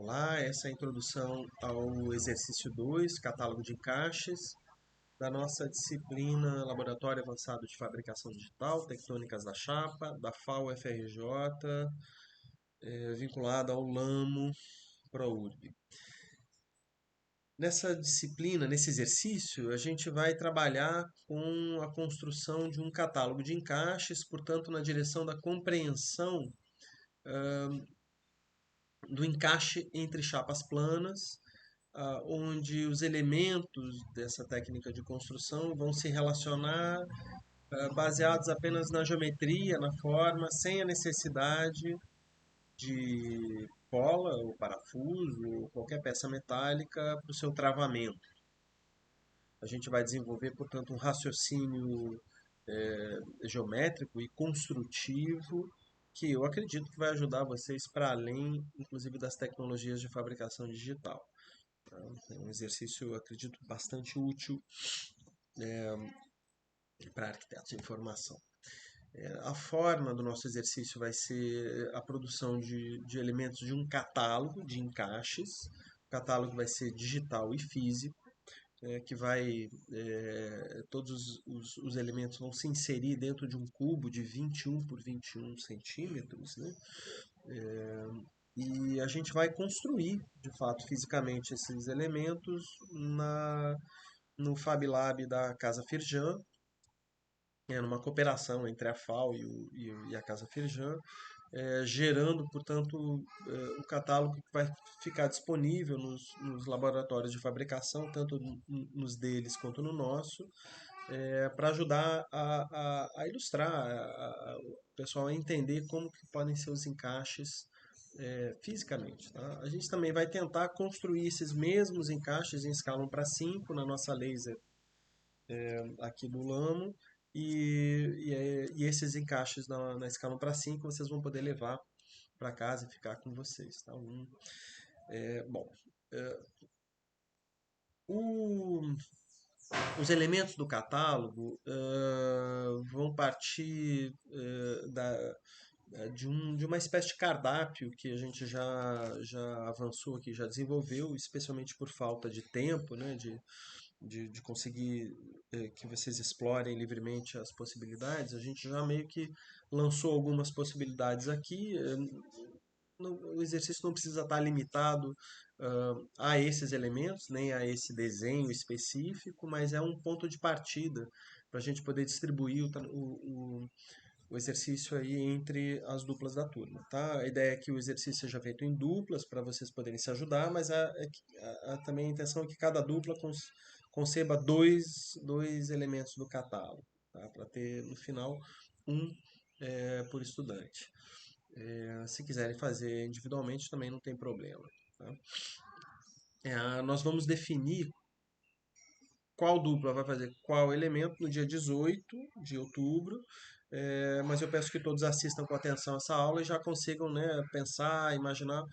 Olá, essa é a introdução ao exercício 2, catálogo de encaixes, da nossa disciplina Laboratório Avançado de Fabricação Digital, Tectônicas da Chapa, da FAO-FRJ, vinculada ao LAMO ProURB. Nessa disciplina, nesse exercício, a gente vai trabalhar com a construção de um catálogo de encaixes, portanto, na direção da compreensão do encaixe entre chapas planas, onde os elementos dessa técnica de construção vão se relacionar baseados apenas na geometria, na forma, sem a necessidade de cola ou parafuso ou qualquer peça metálica para o seu travamento. A gente vai desenvolver, portanto, um raciocínio geométrico e construtivo que eu acredito que vai ajudar vocês para além, inclusive, das tecnologias de fabricação digital. É um exercício, eu acredito, bastante útil para arquitetos de informação. A forma do nosso exercício vai ser a produção de elementos de um catálogo de encaixes. O catálogo vai ser digital e físico, que vai todos os elementos vão se inserir dentro de um cubo de 21 por 21 centímetros, né? E a gente vai construir, de fato, fisicamente esses elementos no Fab Lab da Casa Firjan, numa cooperação entre a FAO e a Casa Firjan, gerando, portanto, o catálogo que vai ficar disponível nos laboratórios de fabricação, tanto nos deles quanto no nosso, para ajudar a ilustrar o pessoal a entender como que podem ser os encaixes fisicamente. Tá? A gente também vai tentar construir esses mesmos encaixes em escala 1 para 5 na nossa laser aqui do Lamo. E esses encaixes na escala 1 para 5 vocês vão poder levar para casa e ficar com vocês. Tá? Bom, o, os elementos do catálogo vão partir de uma espécie de cardápio que a gente já avançou aqui, já desenvolveu, especialmente por falta de tempo, né, de conseguir que vocês explorem livremente as possibilidades. A gente já meio que lançou algumas possibilidades aqui. O exercício não precisa estar limitado a esses elementos, nem a esse desenho específico, mas é um ponto de partida para a gente poder distribuir o exercício aí entre as duplas da turma, tá? A ideia é que o exercício seja feito em duplas para vocês poderem se ajudar, mas também a intenção é que cada dupla conceba dois elementos do catálogo, tá? Para ter no final um por estudante. Se quiserem fazer individualmente também não tem problema, tá? Nós vamos definir qual dupla vai fazer qual elemento no dia 18 de outubro, mas eu peço que todos assistam com atenção essa aula e já consigam, né, pensar, imaginar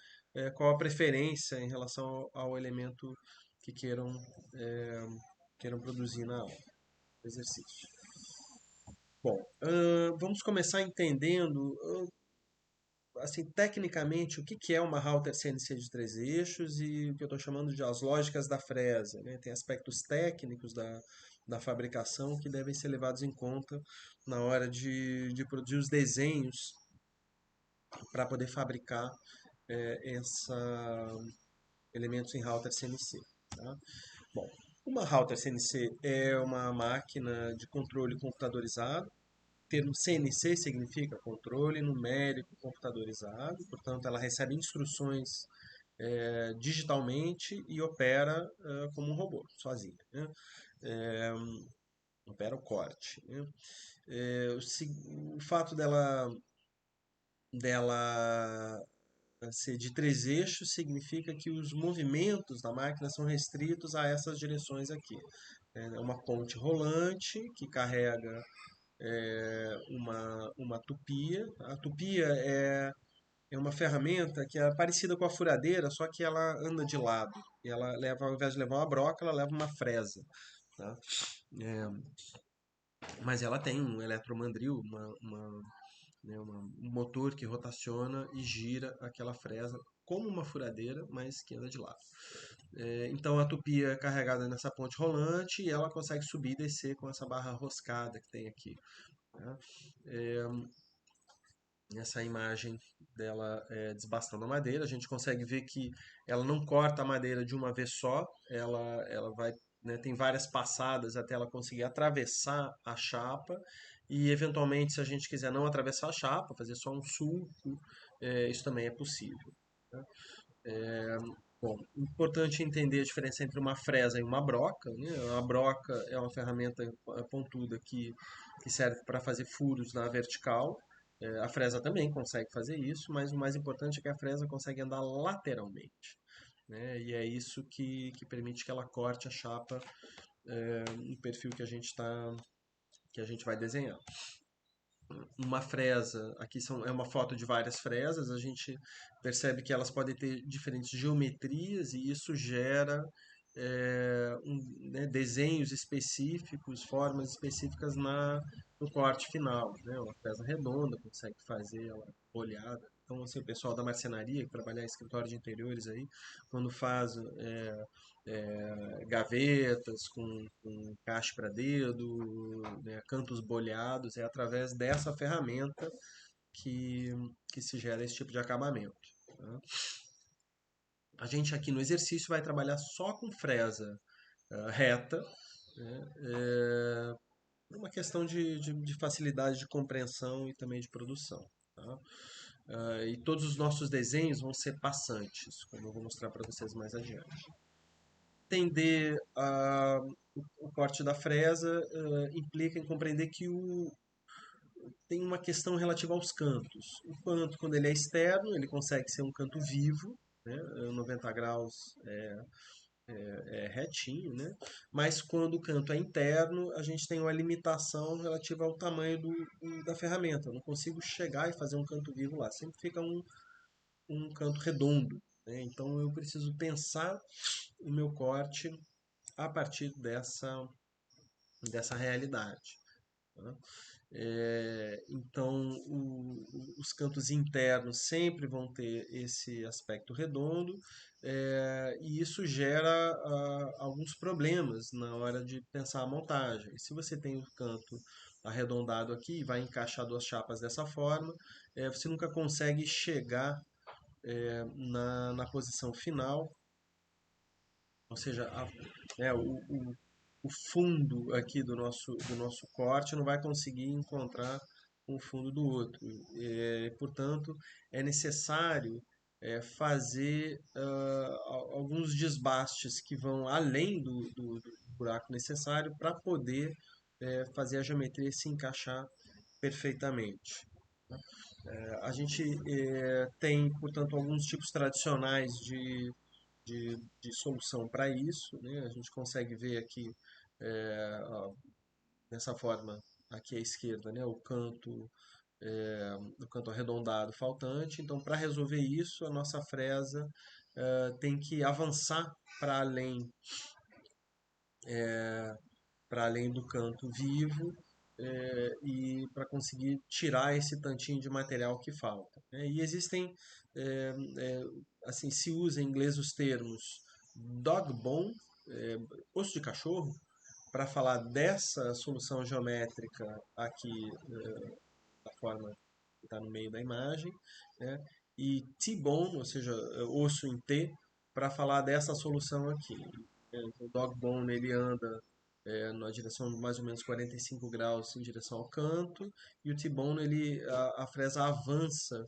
qual a preferência em relação ao elemento que queiram produzir na aula, exercício. Bom, vamos começar entendendo assim, tecnicamente, o que que é uma router CNC de três eixos e o que eu estou chamando de as lógicas da fresa, né? Tem aspectos técnicos da fabricação que devem ser levados em conta na hora de produzir os desenhos para poder fabricar elementos em router CNC. Tá? Bom, uma router CNC é uma máquina de controle computadorizado. O termo CNC significa controle numérico computadorizado, portanto, ela recebe instruções digitalmente e opera como um robô, sozinha. Né? É, opera o corte. Né? O fato dela ser de três eixos significa que os movimentos da máquina são restritos a essas direções aqui. É uma ponte rolante que carrega uma tupia. A tupia é uma ferramenta que é parecida com a furadeira, só que ela anda de lado. E ela leva, ao invés de levar uma broca, ela leva uma fresa. Tá? É, mas ela tem um eletromandril, né, um motor que rotaciona e gira aquela fresa como uma furadeira, mas que anda de lado. Então a tupi é carregada nessa ponte rolante e ela consegue subir e descer com essa barra roscada que tem aqui, né? É, Essa imagem dela desbastando a madeira, a gente consegue ver que ela não corta a madeira de uma vez só, ela vai, né, tem várias passadas até ela conseguir atravessar a chapa e eventualmente se a gente quiser não atravessar a chapa, fazer só um sulco, isso também é possível, né? Bom, importante entender a diferença entre uma fresa e uma broca, né? A broca é uma ferramenta pontuda que serve para fazer furos na vertical. A fresa também consegue fazer isso, mas o mais importante é que a fresa consegue andar lateralmente, né? E é isso que permite que ela corte a chapa no perfil que a gente vai desenhar. Uma fresa, aqui é uma foto de várias fresas, a gente percebe que elas podem ter diferentes geometrias e isso gera né, desenhos específicos, formas específicas no corte final, né? Uma fresa redonda consegue fazer ela folheada. Então, assim, o pessoal da marcenaria, que trabalha em escritório de interiores aí, quando faz gavetas com encaixe para dedo, né, cantos bolhados, é através dessa ferramenta que, que se gera esse tipo de acabamento, tá? A gente aqui no exercício vai trabalhar só com fresa reta, né, por uma questão de facilidade de compreensão e também de produção, tá? E todos os nossos desenhos vão ser passantes, como eu vou mostrar para vocês mais adiante. Entender o corte da fresa implica em compreender que tem uma questão relativa aos cantos. O canto, quando ele é externo, ele consegue ser um canto vivo, né? 90 graus retinho, né? Mas quando o canto é interno, a gente tem uma limitação relativa ao tamanho da ferramenta. Eu não consigo chegar e fazer um canto vivo lá, sempre fica um canto redondo, né? Então eu preciso pensar o meu corte a partir dessa realidade, tá? Então, os cantos internos sempre vão ter esse aspecto redondo, e isso gera alguns problemas na hora de pensar a montagem. Se você tem o canto arredondado aqui e vai encaixar duas chapas dessa forma, você nunca consegue chegar na posição final, ou seja, o fundo aqui do nosso corte não vai conseguir encontrar o fundo do outro. Portanto, é necessário fazer alguns desbastes que vão além do buraco necessário para poder fazer a geometria se encaixar perfeitamente. A gente tem, portanto, alguns tipos tradicionais de solução para isso, né? A gente consegue ver aqui ó, dessa forma aqui à esquerda, né? O canto arredondado faltante. Então, para resolver isso, a nossa fresa tem que avançar para além para além do canto vivo e para conseguir tirar esse tantinho de material que falta, né? E existem, é, é, assim, se usa em inglês os termos dog bone, osso de cachorro, para falar dessa solução geométrica aqui da forma que está no meio da imagem, né? E T-bone, ou seja, osso em T, para falar dessa solução aqui. O dog bone ele anda na direção de mais ou menos 45 graus em direção ao canto, e o T-bone a fresa avança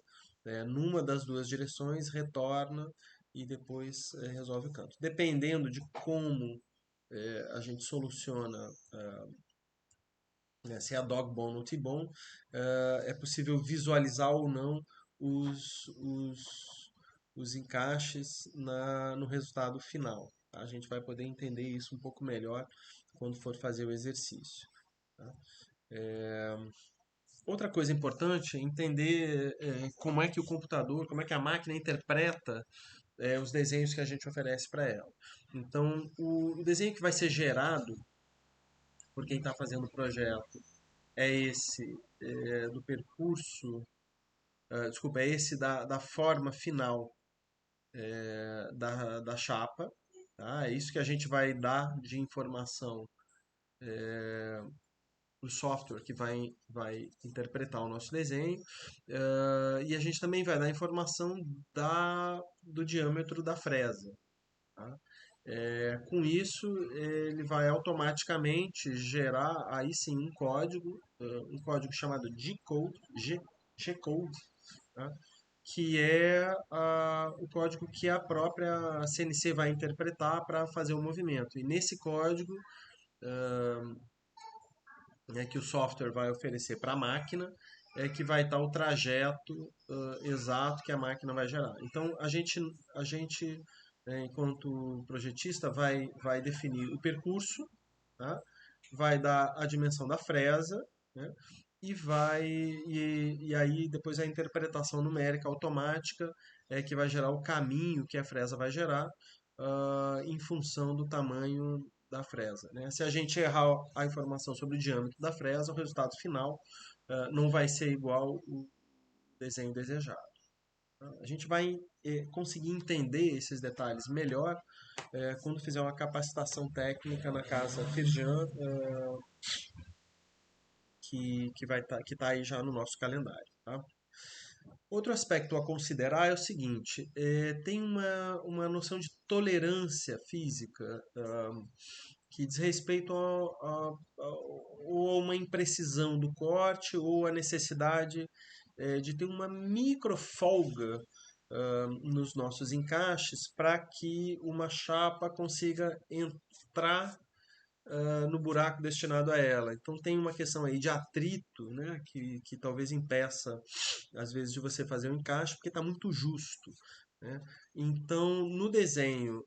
numa das duas direções, retorna e depois resolve o canto. Dependendo de como a gente soluciona, né, se é a dog bone ou T-bone, é possível visualizar ou não os, os, os encaixes no resultado final, tá? A gente vai poder entender isso um pouco melhor quando for fazer o exercício, tá? Outra coisa importante é entender como é que o computador, como é que a máquina interpreta os desenhos que a gente oferece para ela. Então, o desenho que vai ser gerado por quem está fazendo o projeto é esse do percurso, desculpa, é esse da forma final da chapa, tá? É isso que a gente vai dar de informação para o software que vai interpretar o nosso desenho. E a gente também vai dar informação do diâmetro da fresa. Tá? Com isso, ele vai automaticamente gerar aí sim um código chamado G-code, tá? Que é o código que a própria CNC vai interpretar para fazer o movimento. E nesse código que o software vai oferecer para a máquina é que vai estar o trajeto exato que a máquina vai gerar. Então a gente enquanto projetista vai definir o percurso, tá? Vai dar a dimensão da fresa, né? E aí depois a interpretação numérica automática é que vai gerar o caminho que a fresa vai gerar em função do tamanho da fresa, né? Se a gente errar a informação sobre o diâmetro da fresa, o resultado final não vai ser igual o desenho desejado. Tá? A gente vai conseguir entender esses detalhes melhor quando fizer uma capacitação técnica na casa Firjan, que tá aí já no nosso calendário. Tá? Outro aspecto a considerar é o seguinte: tem uma noção de tolerância física que diz respeito ou a uma imprecisão do corte ou a necessidade de ter uma micro folga nos nossos encaixes para que uma chapa consiga entrar no buraco destinado a ela. Então tem uma questão aí de atrito, né, que talvez impeça, às vezes, de você fazer um encaixe, porque está muito justo. Né? Então, no desenho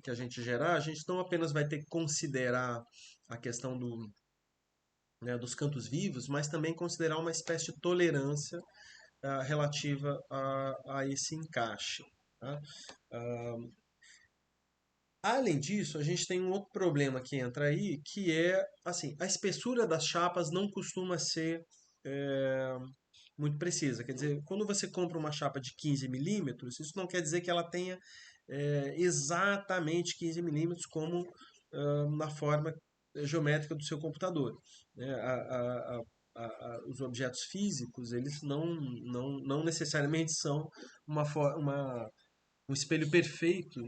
que a gente gerar, a gente não apenas vai ter que considerar a questão dos cantos vivos, mas também considerar uma espécie de tolerância relativa a esse encaixe. Tá? Além disso, a gente tem um outro problema que entra aí, que é, assim, a espessura das chapas não costuma ser é, muito precisa. Quer dizer, quando você compra uma chapa de 15 milímetros, isso não quer dizer que ela tenha exatamente 15 milímetros como na forma geométrica do seu computador. Né? Os objetos físicos, eles não necessariamente são um espelho perfeito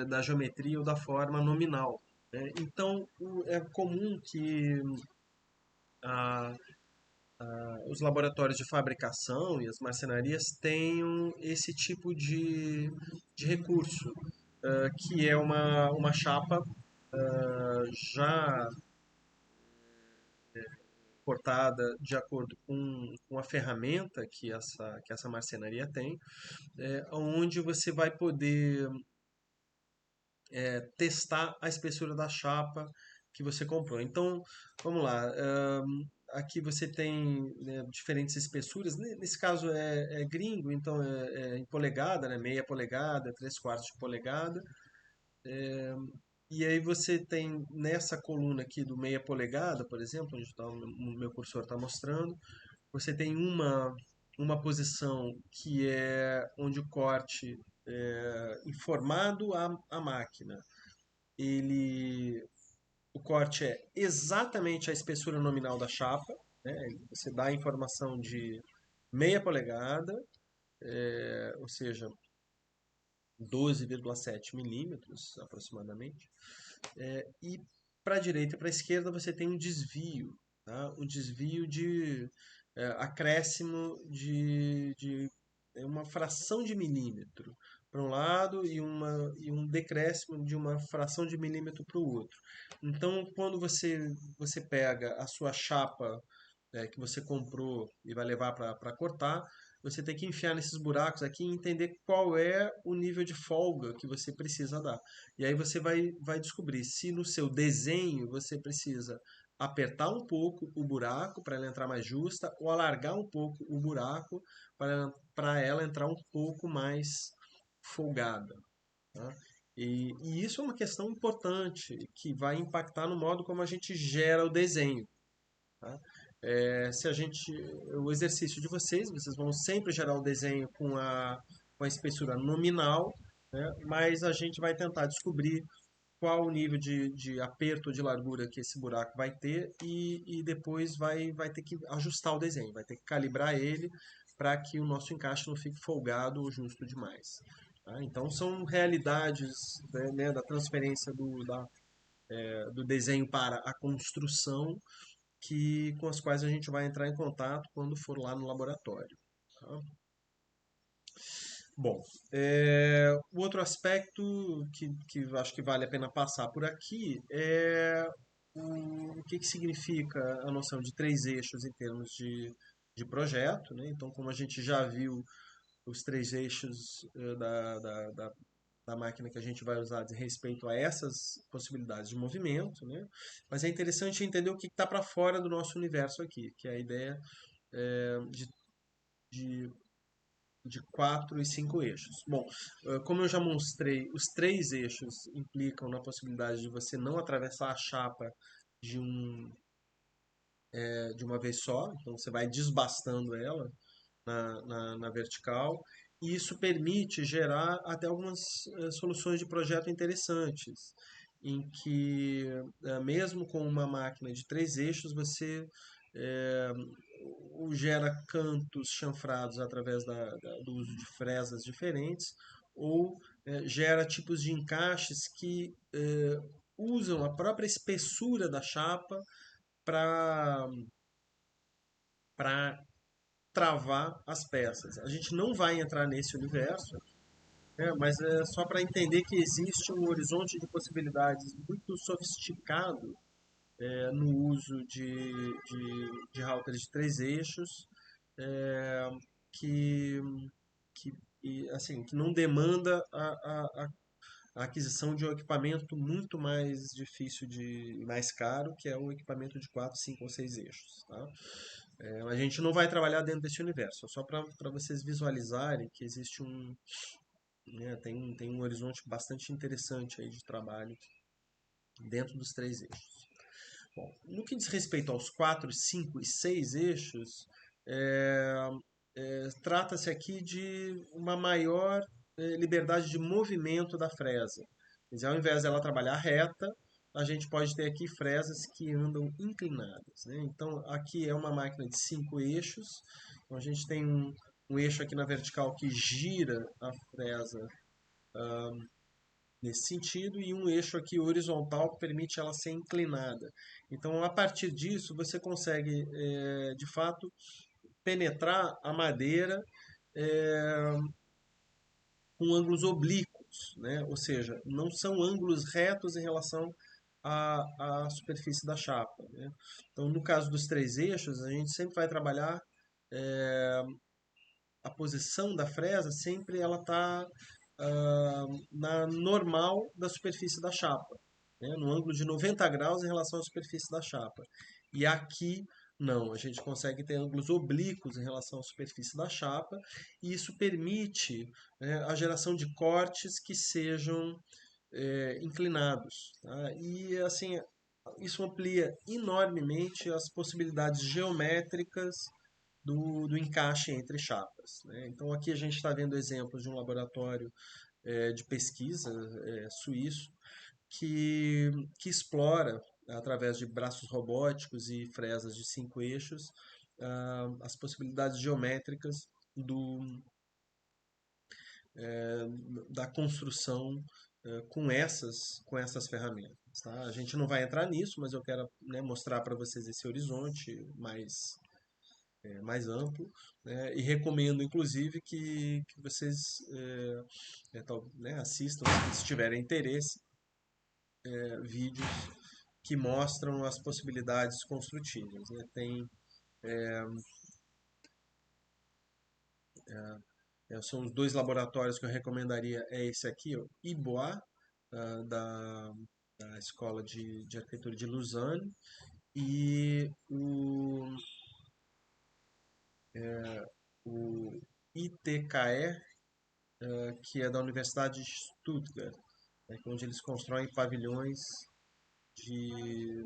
da geometria ou da forma nominal. Né? Então, é comum que a, os laboratórios de fabricação e as marcenarias tenham esse tipo de recurso, que é uma chapa já cortada de acordo com a ferramenta que essa marcenaria tem, onde você vai poder testar a espessura da chapa que você comprou. Então, vamos lá. Aqui você tem, né, diferentes espessuras. Nesse caso é gringo, então é em polegada, né, meia polegada, 3/4 de polegada. E aí você tem nessa coluna aqui do meia polegada, por exemplo, onde o meu cursor está mostrando, você tem uma posição que é onde o corte é informado à máquina. Ele, o corte é exatamente a espessura nominal da chapa, né? Você dá a informação de meia polegada, ou seja, 12,7 milímetros aproximadamente. E para a direita e para a esquerda você tem um desvio, tá? Um desvio de acréscimo de uma fração de milímetro para um lado e um decréscimo de uma fração de milímetro para o outro. Então, quando você pega a sua chapa que você comprou e vai levar para cortar, você tem que enfiar nesses buracos aqui e entender qual é o nível de folga que você precisa dar. E aí você vai descobrir se no seu desenho você precisa apertar um pouco o buraco para ela entrar mais justa ou alargar um pouco o buraco para ela entrar um pouco mais folgada. Tá? E isso é uma questão importante que vai impactar no modo como a gente gera o desenho. Tá? Se a gente, o exercício de vocês vão sempre gerar o desenho com a espessura nominal, né? Mas a gente vai tentar descobrir qual o nível de aperto de largura que esse buraco vai ter e depois vai ter que ajustar o desenho, vai ter que calibrar ele para que o nosso encaixe não fique folgado ou justo demais. Tá? Então são realidades, né, da transferência do desenho para a construção com as quais a gente vai entrar em contato quando for lá no laboratório. Tá? Bom, o outro aspecto que eu acho que vale a pena passar por aqui é o que significa a noção de três eixos em termos de projeto, né? Então, como a gente já viu, os três eixos da máquina que a gente vai usar diz respeito a essas possibilidades de movimento, né? Mas é interessante entender o que está para fora do nosso universo aqui, que é a ideia de de quatro e cinco eixos. Bom, como eu já mostrei, os três eixos implicam na possibilidade de você não atravessar a chapa de de uma vez só, então você vai desbastando ela na vertical, e isso permite gerar até algumas soluções de projeto interessantes, em que, mesmo com uma máquina de três eixos, você é, gera cantos chanfrados através do uso de fresas diferentes, ou gera tipos de encaixes que usam a própria espessura da chapa para travar as peças. A gente não vai entrar nesse universo, né, mas é só para entender que existe um horizonte de possibilidades muito sofisticado no uso de routers de três eixos, é, que, que não demanda a aquisição de um equipamento muito mais difícil e mais caro, que é um equipamento de 4, 5 ou 6 eixos. Tá? A gente não vai trabalhar dentro desse universo, só para vocês visualizarem que existe tem um horizonte bastante interessante aí de trabalho dentro dos três eixos. Bom, no que diz respeito aos 4, 5 e 6 eixos, trata-se aqui de uma maior liberdade de movimento da fresa. Quer dizer, ao invés dela trabalhar reta, a gente pode ter aqui fresas que andam inclinadas. Né? Então, aqui é uma máquina de 5 eixos. Então, a gente tem um eixo aqui na vertical que gira a fresa nesse sentido e um eixo aqui horizontal que permite ela ser inclinada. Então, a partir disso, você consegue, de fato, penetrar a madeira é, com ângulos oblíquos, né? Ou seja, não são ângulos retos em relação à superfície da chapa. Né? Então, no caso dos três eixos, a gente sempre vai trabalhar a posição da fresa, sempre ela está na normal da superfície da chapa, né? No ângulo de 90 graus em relação à superfície da chapa. E aqui não, a gente consegue ter ângulos oblíquos em relação à superfície da chapa, e isso permite, né, a geração de cortes que sejam inclinados. Tá? E assim, isso amplia enormemente as possibilidades geométricas do encaixe entre chapas. Né? Então aqui a gente está vendo exemplos de um laboratório de pesquisa suíço que explora, através de braços robóticos e fresas de cinco eixos, as possibilidades geométricas eh, da construção com essas ferramentas. Tá? A gente não vai entrar nisso, mas eu quero, né, mostrar para vocês esse horizonte mais amplo, né, e recomendo, inclusive, que vocês né, assistam, se tiverem interesse, vídeos que mostram as possibilidades construtivas. Né? São os dois laboratórios que eu recomendaria, é esse aqui, o IBOA, ah, da, da Escola de Arquitetura de Lausanne, e o ITKE, que é da Universidade de Stuttgart, né, onde eles constroem pavilhões de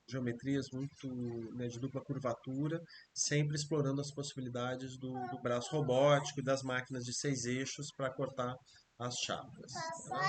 geometrias muito, né, de dupla curvatura, sempre explorando as possibilidades do braço robótico e das máquinas de 6 eixos para cortar as chapas. Tá?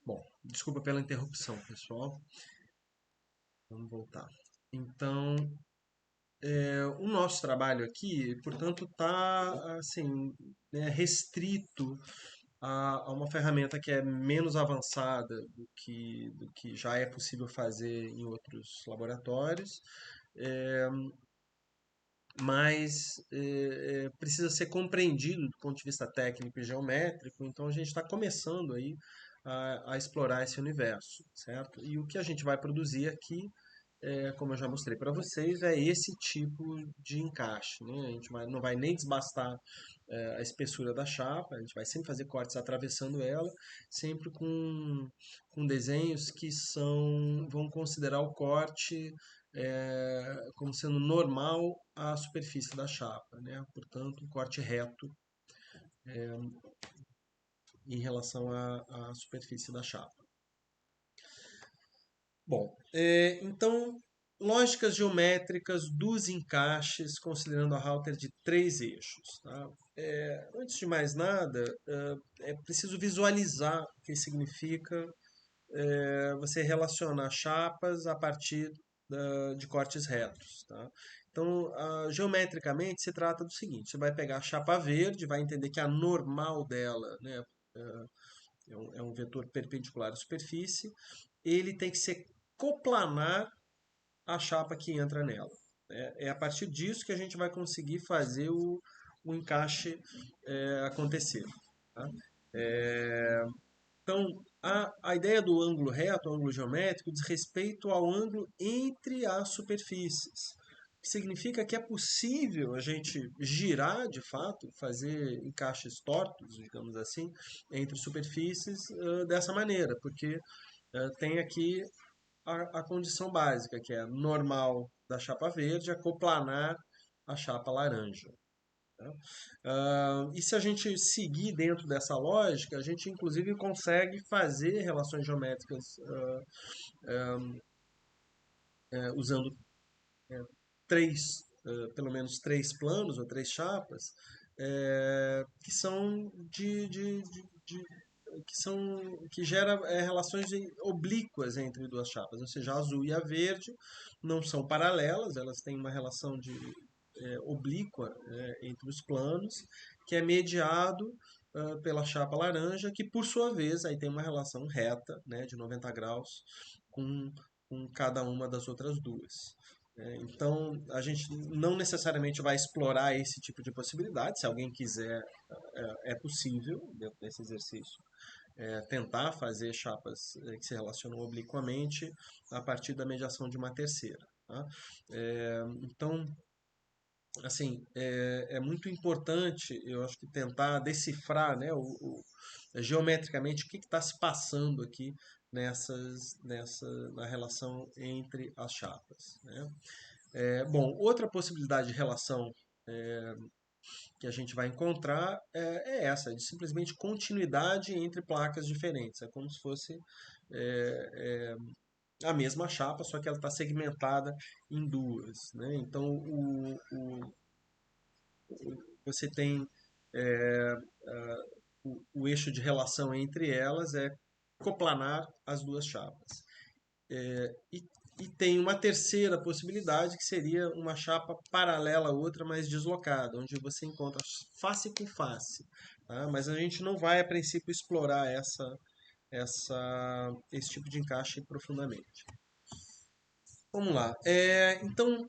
Bom, desculpa pela interrupção, pessoal. Vamos voltar. Então, o nosso trabalho aqui, portanto, está assim, né, restrito a uma ferramenta que é menos avançada do que já é possível fazer em outros laboratórios, é, mas precisa ser compreendido do ponto de vista técnico e geométrico, então a gente está começando aí a explorar esse universo, certo? E o que a gente vai produzir aqui como eu já mostrei para vocês, é esse tipo de encaixe, né? A gente não vai nem desbastar a espessura da chapa, a gente vai sempre fazer cortes atravessando ela, sempre com desenhos que vão considerar o corte como sendo normal à superfície da chapa, né? Portanto, um corte reto em relação à superfície da chapa. Bom, então, lógicas geométricas dos encaixes, considerando a router de 3 eixos. Tá? Antes de mais nada, é preciso visualizar o que significa você relacionar chapas a partir de cortes retos. Tá? Então, geometricamente, se trata do seguinte: você vai pegar a chapa verde, vai entender que a normal dela, né, é um vetor perpendicular à superfície, ele tem que ser coplanar a chapa que entra nela. É a partir disso que a gente vai conseguir fazer o encaixe acontecer. Tá? Então, a ideia do ângulo reto, o ângulo geométrico, diz respeito ao ângulo entre as superfícies. Que significa que é possível a gente girar, de fato, fazer encaixes tortos, digamos assim, entre superfícies dessa maneira, porque tem aqui a condição básica, que é normal da chapa verde, acoplanar a chapa laranja. Tá? E se a gente seguir dentro dessa lógica, a gente inclusive consegue fazer relações geométricas usando pelo menos 3 planos ou 3 chapas, que são que gera relações oblíquas entre duas chapas, ou seja, a azul e a verde não são paralelas, elas têm uma relação oblíqua entre os planos, que é mediado pela chapa laranja, que por sua vez aí tem uma relação reta, né, de 90 graus com, com cada uma das outras duas. Então, a gente não necessariamente vai explorar esse tipo de possibilidade. Se alguém quiser, é possível, dentro desse exercício, tentar fazer chapas que se relacionam obliquamente a partir da mediação de uma terceira. Tá? Então, assim, é muito importante, eu acho que tentar decifrar, né, geometricamente o que está se passando aqui na relação entre as chapas. Né? Bom, outra possibilidade de relação que a gente vai encontrar é essa, de simplesmente continuidade entre placas diferentes. É como se fosse é, a mesma chapa, só que ela está segmentada em duas. Né? Então, você tem é, o eixo de relação entre elas é coplanar as duas chapas. E tem uma terceira possibilidade que seria uma chapa paralela à outra, mas deslocada, onde você encontra face com face. Tá? Mas a gente não vai, a princípio, explorar esse tipo de encaixe profundamente. Vamos lá. Então,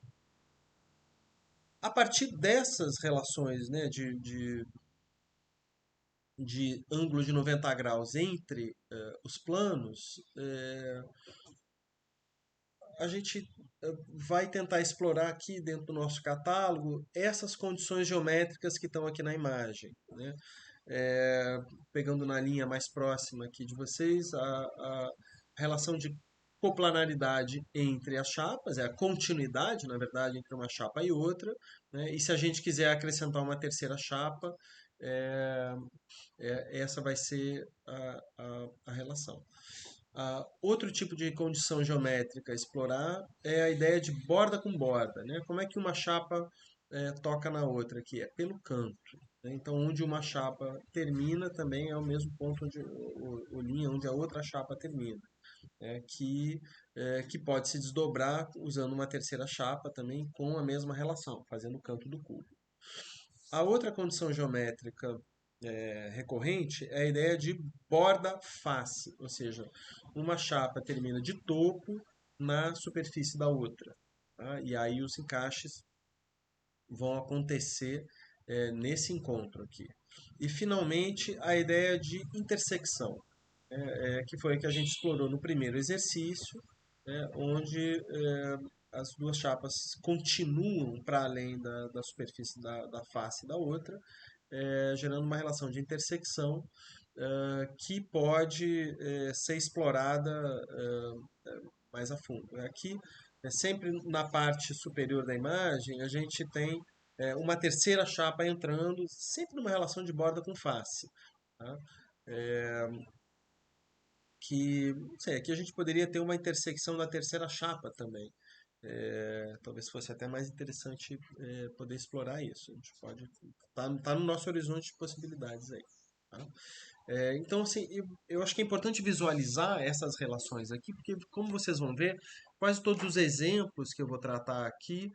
a partir dessas relações, né, de ângulo de 90 graus entre os planos, a gente vai tentar explorar aqui dentro do nosso catálogo essas condições geométricas que estão aqui na imagem, né? É, pegando na linha mais próxima aqui de vocês, a relação de coplanaridade entre as chapas, é a continuidade, na verdade, entre uma chapa e outra, né? E se a gente quiser acrescentar uma terceira chapa, é, essa vai ser a relação. Outro tipo de condição geométrica a explorar é a ideia de borda com borda, né? Como é que uma chapa toca na outra aqui? É pelo canto, né? Então, onde uma chapa termina também é o mesmo ponto onde, ou linha onde a outra chapa termina, né? Que pode se desdobrar usando uma terceira chapa também com a mesma relação, fazendo o canto do cubo. A outra condição geométrica recorrente é a ideia de borda-face, ou seja, uma chapa termina de topo na superfície da outra, tá? E aí os encaixes vão acontecer nesse encontro aqui. E finalmente a ideia de intersecção, que foi a que a gente explorou no primeiro exercício, onde as duas chapas continuam para além da superfície da face da outra, gerando uma relação de intersecção que pode ser explorada mais a fundo. Aqui, sempre na parte superior da imagem, a gente tem uma terceira chapa entrando, sempre numa relação de borda com face. Tá? Que, não sei, aqui a gente poderia ter uma intersecção da terceira chapa também. Talvez fosse até mais interessante poder explorar isso. A gente pode tá no nosso horizonte de possibilidades aí. Tá? Então, assim, eu acho que é importante visualizar essas relações aqui, porque, como vocês vão ver, quase todos os exemplos que eu vou tratar aqui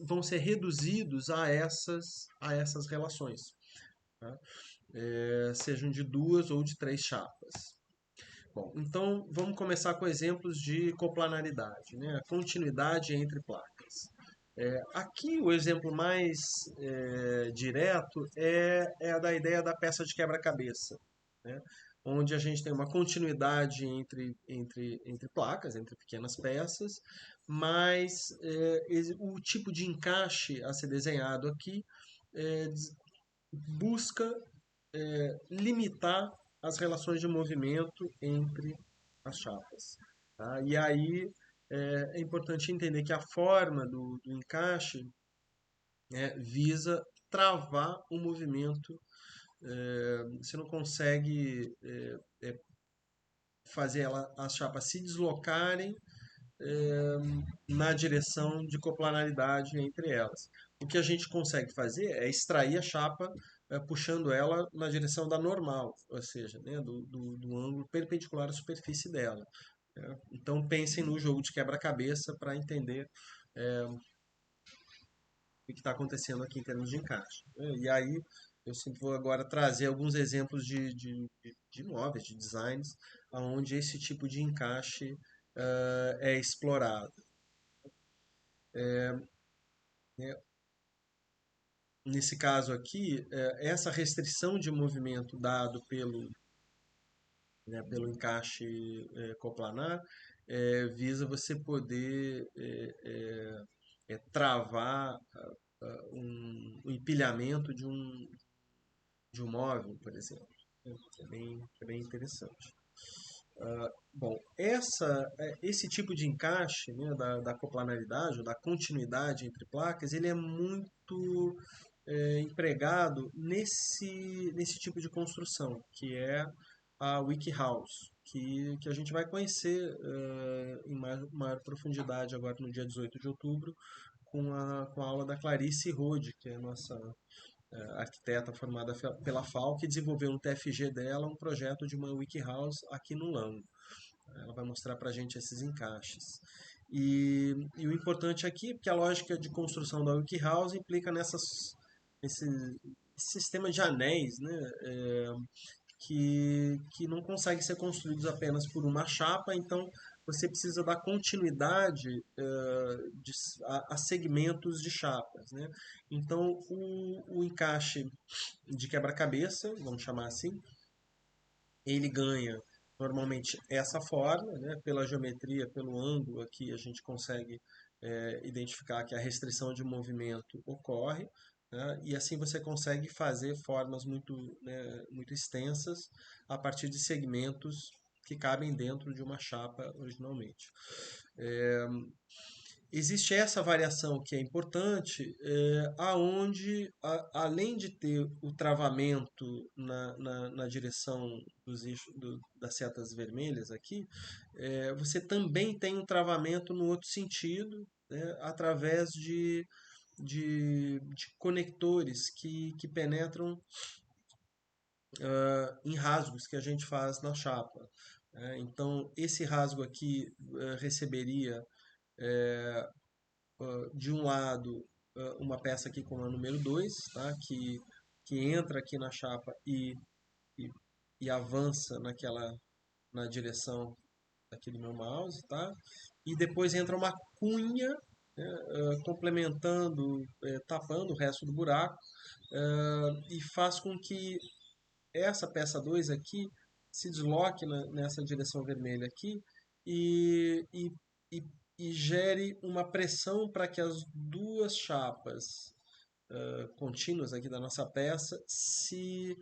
vão ser reduzidos a essas relações, tá? Sejam de duas ou de três chapas. Bom, então vamos começar com exemplos de coplanaridade, né? A continuidade entre placas. Aqui o exemplo mais direto é a da ideia da peça de quebra-cabeça, né? Onde a gente tem uma continuidade entre placas, entre pequenas peças, mas o tipo de encaixe a ser desenhado aqui busca limitar as relações de movimento entre as chapas. Tá? E aí é importante entender que a forma do encaixe visa travar o movimento. Você não consegue fazer as chapas se deslocarem na direção de coplanaridade entre elas. O que a gente consegue fazer é extrair a chapa puxando ela na direção da normal, ou seja, né, do ângulo perpendicular à superfície dela. Né? Então pensem no jogo de quebra-cabeça para entender o que está acontecendo aqui em termos de encaixe. Né? E aí eu sempre vou agora trazer alguns exemplos de móveis, de designs, onde esse tipo de encaixe é explorado. Né? Nesse caso aqui, essa restrição de movimento dado pelo encaixe coplanar visa você poder travar um empilhamento de um móvel, por exemplo. Que é bem interessante. Bom, esse tipo de encaixe, né, da coplanaridade, ou da continuidade entre placas, ele é muito empregado nesse tipo de construção, que é a WikiHouse, que a gente vai conhecer em maior profundidade agora no dia 18 de outubro, com a aula da Clarice Rode, que é a nossa arquiteta formada pela FAO, que desenvolveu no TFG dela um projeto de uma WikiHouse aqui no Lango. Ela vai mostrar para a gente esses encaixes. E o importante aqui é que a lógica de construção da WikiHouse implica nesse sistema de anéis, né, que não consegue ser construídos apenas por uma chapa, então você precisa dar continuidade a segmentos de chapas, né? Então, o encaixe de quebra-cabeça, vamos chamar assim, ele ganha normalmente essa forma, né? Pela geometria, pelo ângulo aqui, a gente consegue identificar que a restrição de movimento ocorre, né? E assim você consegue fazer formas muito, né, muito extensas a partir de segmentos que cabem dentro de uma chapa originalmente. Existe essa variação que é importante, aonde, além de ter o travamento na direção das setas vermelhas aqui, você também tem um travamento no outro sentido, né, através de conectores que penetram em rasgos que a gente faz na chapa. Então, esse rasgo aqui receberia de um lado uma peça aqui com a número 2, tá? Que entra aqui na chapa e, e avança na direção aqui do meu mouse, tá? E depois entra uma cunha, né, complementando, tapando o resto do buraco, e faz com que essa peça 2 aqui se desloque nessa direção vermelha aqui e, e, e, e gere uma pressão para que as duas chapas contínuas aqui da nossa peça se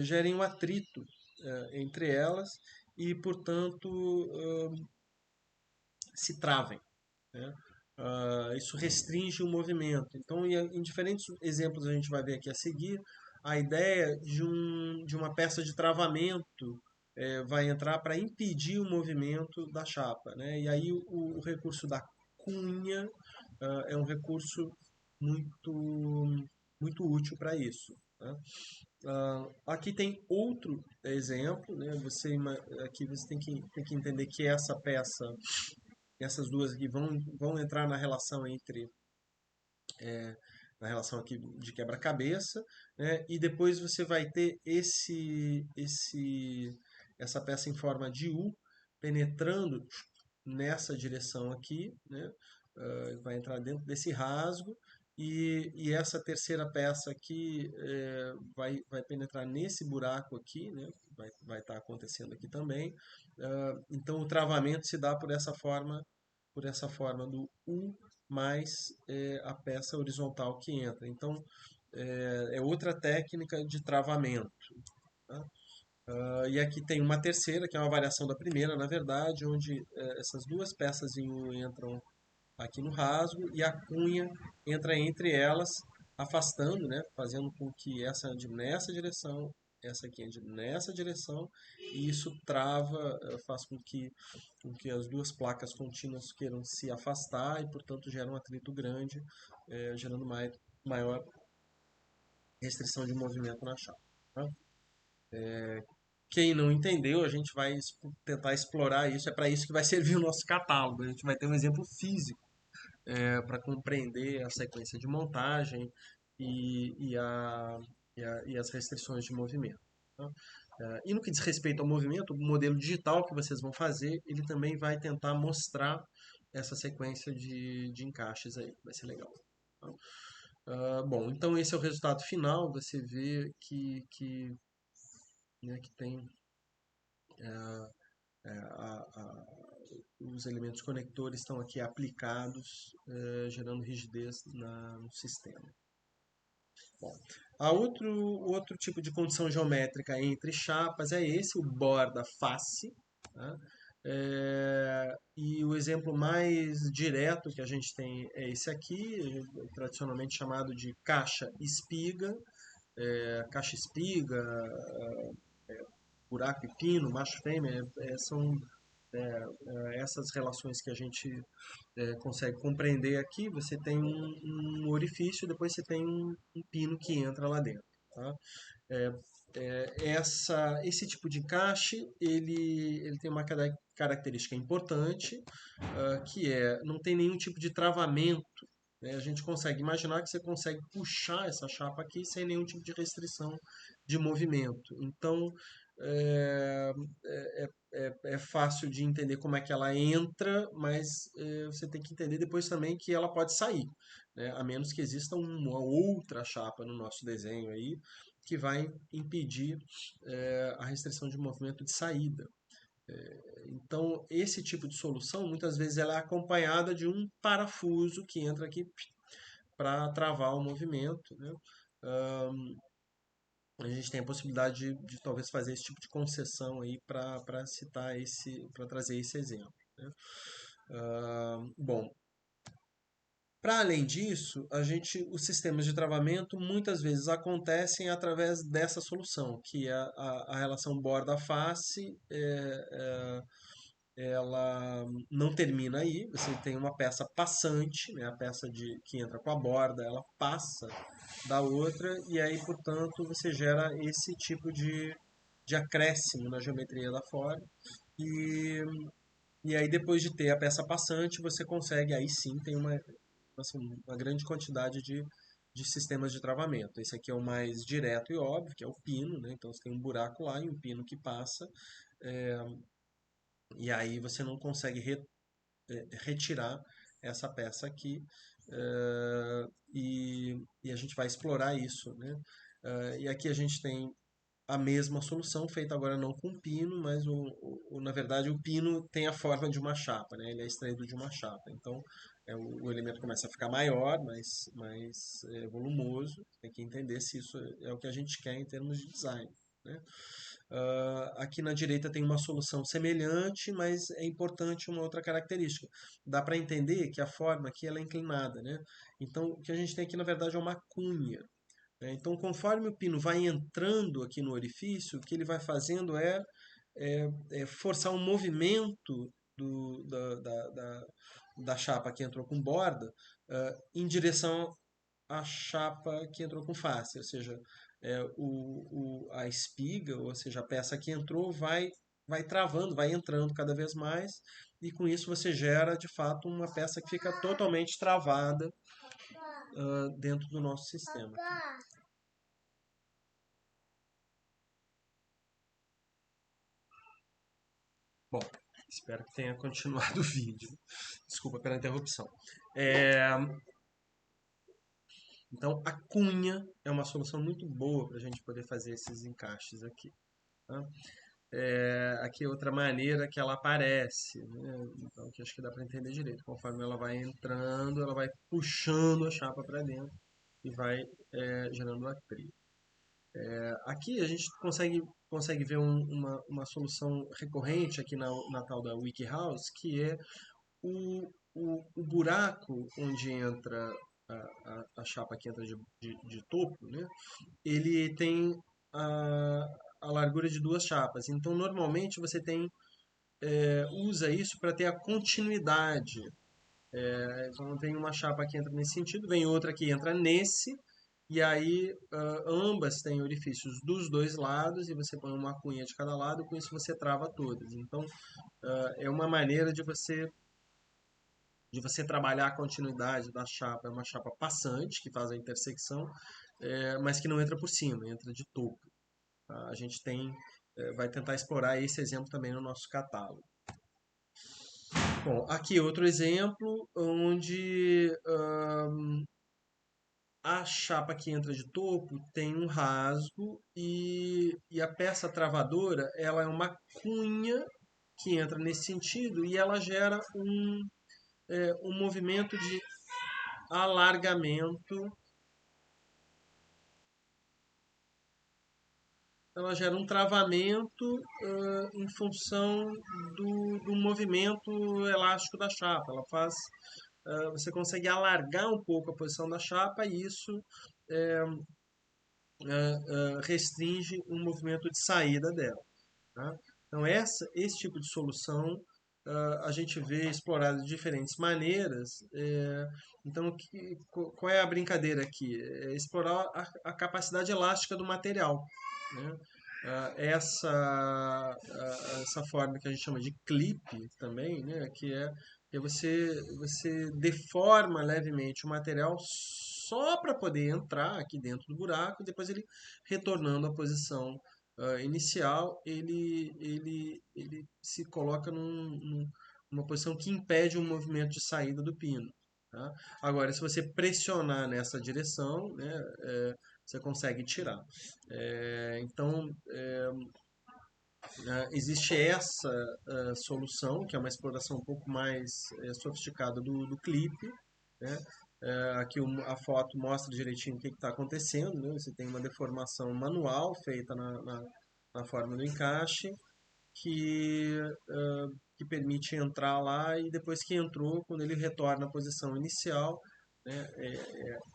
gerem um atrito entre elas e, portanto, se travem, né? Isso restringe o movimento. Então, em diferentes exemplos a gente vai ver aqui a seguir, a ideia de uma peça de travamento vai entrar para impedir o movimento da chapa, né? E aí o recurso da cunha é um recurso muito, muito útil para isso, né? Aqui tem outro exemplo, né? Aqui você tem que entender que essa peça, essas duas aqui vão entrar na relação aqui de quebra-cabeça, né? E depois você vai ter essa peça em forma de U penetrando nessa direção aqui, né? Vai entrar dentro desse rasgo e essa terceira peça aqui vai penetrar nesse buraco aqui, né? Vai estar acontecendo aqui também. Então o travamento se dá por essa forma do U mais a peça horizontal que entra. Então é outra técnica de travamento. Tá? E aqui tem uma terceira, que é uma variação da primeira, na verdade, onde essas duas peças em U entram aqui no rasgo e a cunha entra entre elas, afastando, né, fazendo com que essa ande nessa direção, essa aqui ande nessa direção, e isso trava, faz com que as duas placas contínuas queiram se afastar e, portanto, gera um atrito grande, gerando maior restrição de movimento na chapa. Tá? Quem não entendeu, a gente vai tentar explorar isso. É para isso que vai servir o nosso catálogo. A gente vai ter um exemplo físico para compreender a sequência de montagem e as restrições de movimento. Tá? E no que diz respeito ao movimento, o modelo digital que vocês vão fazer, ele também vai tentar mostrar essa sequência de encaixes aí. Vai ser legal. Tá? Bom, então esse é o resultado final. Você vê né, que tem os elementos conectores estão aqui aplicados, gerando rigidez no sistema. Bom, outro tipo de condição geométrica entre chapas é esse, o borda-face. Tá? E o exemplo mais direto que a gente tem é esse aqui, tradicionalmente chamado de caixa-espiga. Caixa-espiga, buraco e pino, macho-fêmea, são essas relações que a gente consegue compreender aqui. Você tem um orifício, depois você tem um pino que entra lá dentro. Tá? É, esse tipo de encaixe ele tem uma característica importante, que não tem nenhum tipo de travamento. Né? A gente consegue imaginar que você consegue puxar essa chapa aqui sem nenhum tipo de restrição de movimento. Então, é, é fácil de entender como é que ela entra, mas você tem que entender depois também que ela pode sair, né? A menos que exista uma outra chapa no nosso desenho aí que vai impedir a restrição de movimento de saída. Então, esse tipo de solução, muitas vezes, ela é acompanhada de um parafuso que entra aqui para travar o movimento, né? A gente tem a possibilidade de talvez fazer esse tipo de concessão aí para citar esse, para trazer esse exemplo, né? Bom, para além disso, os sistemas de travamento muitas vezes acontecem através dessa solução, que é a relação borda-face, ela não termina aí, você tem uma peça passante, né, a peça que entra com a borda, ela passa da outra, e aí, portanto, você gera esse tipo de acréscimo na geometria da forma. E, e aí, depois de ter a peça passante, você consegue, aí sim, tem assim, uma grande quantidade de sistemas de travamento. Esse aqui é o mais direto e óbvio, que é o pino, né? Então você tem um buraco lá e um pino que passa, e aí você não consegue retirar essa peça aqui, e a gente vai explorar isso, né? E aqui a gente tem a mesma solução, feita agora não com pino, mas na verdade o pino tem a forma de uma chapa, né? Ele é extraído de uma chapa. Então o elemento começa a ficar maior, mais volumoso. Tem que entender se isso é o que a gente quer em termos de design, né? Aqui na direita tem uma solução semelhante, mas é importante uma outra característica. Dá para entender que a forma aqui ela é inclinada, né? Então o que a gente tem aqui na verdade é uma cunha, né? Então, conforme o pino vai entrando aqui no orifício, o que ele vai fazendo é forçar um movimento da chapa que entrou com borda, em direção à chapa que entrou com face. Ou seja, a espiga, ou seja, a peça que entrou vai travando, vai entrando cada vez mais, e com isso você gera de fato uma peça que fica totalmente travada dentro do nosso sistema. Bom, espero que tenha continuado o vídeo. Desculpa pela interrupção. É, então, a cunha é uma solução muito boa para a gente poder fazer esses encaixes aqui. Tá? Aqui é outra maneira que ela aparece, né? Então, que acho que dá para entender direito. Conforme ela vai entrando, ela vai puxando a chapa para dentro e vai gerando atrito. Aqui a gente consegue ver uma solução recorrente aqui na tal da WikiHouse, que é o buraco onde entra a chapa que entra de topo, né? Ele tem a, a largura de duas chapas. Então, normalmente você usa isso para ter a continuidade. Então, vem uma chapa que entra nesse sentido, vem outra que entra nesse, e aí ambas têm orifícios dos dois lados, e você põe uma cunha de cada lado, com isso você trava todas. Então, é uma maneira de você trabalhar a continuidade da chapa. É uma chapa passante, que faz a intersecção, mas que não entra por cima, entra de topo. Tá? A gente vai tentar explorar esse exemplo também no nosso catálogo. Bom, aqui outro exemplo onde a chapa que entra de topo tem um rasgo e a peça travadora ela é uma cunha que entra nesse sentido e ela gera um movimento de alargamento. Ela gera um travamento em função do movimento elástico da chapa. Você consegue alargar um pouco a posição da chapa e isso restringe o movimento de saída dela. Tá? Então, esse tipo de solução a gente vê explorado de diferentes maneiras. Então, qual é a brincadeira aqui? É explorar a capacidade elástica do material, né? Essa forma que a gente chama de clip também, né? Que você deforma levemente o material só para poder entrar aqui dentro do buraco e depois ele retornando à posição inicial, ele se coloca numa posição que impede o movimento de saída do pino. Tá? Agora, se você pressionar nessa direção, né, você consegue tirar. Então, existe essa solução, que é uma exploração um pouco mais sofisticada do clipe, né? Aqui a foto mostra direitinho o que está acontecendo, né? Você tem uma deformação manual feita na forma do encaixe, que, que permite entrar lá e depois que entrou, quando ele retorna à posição inicial, né,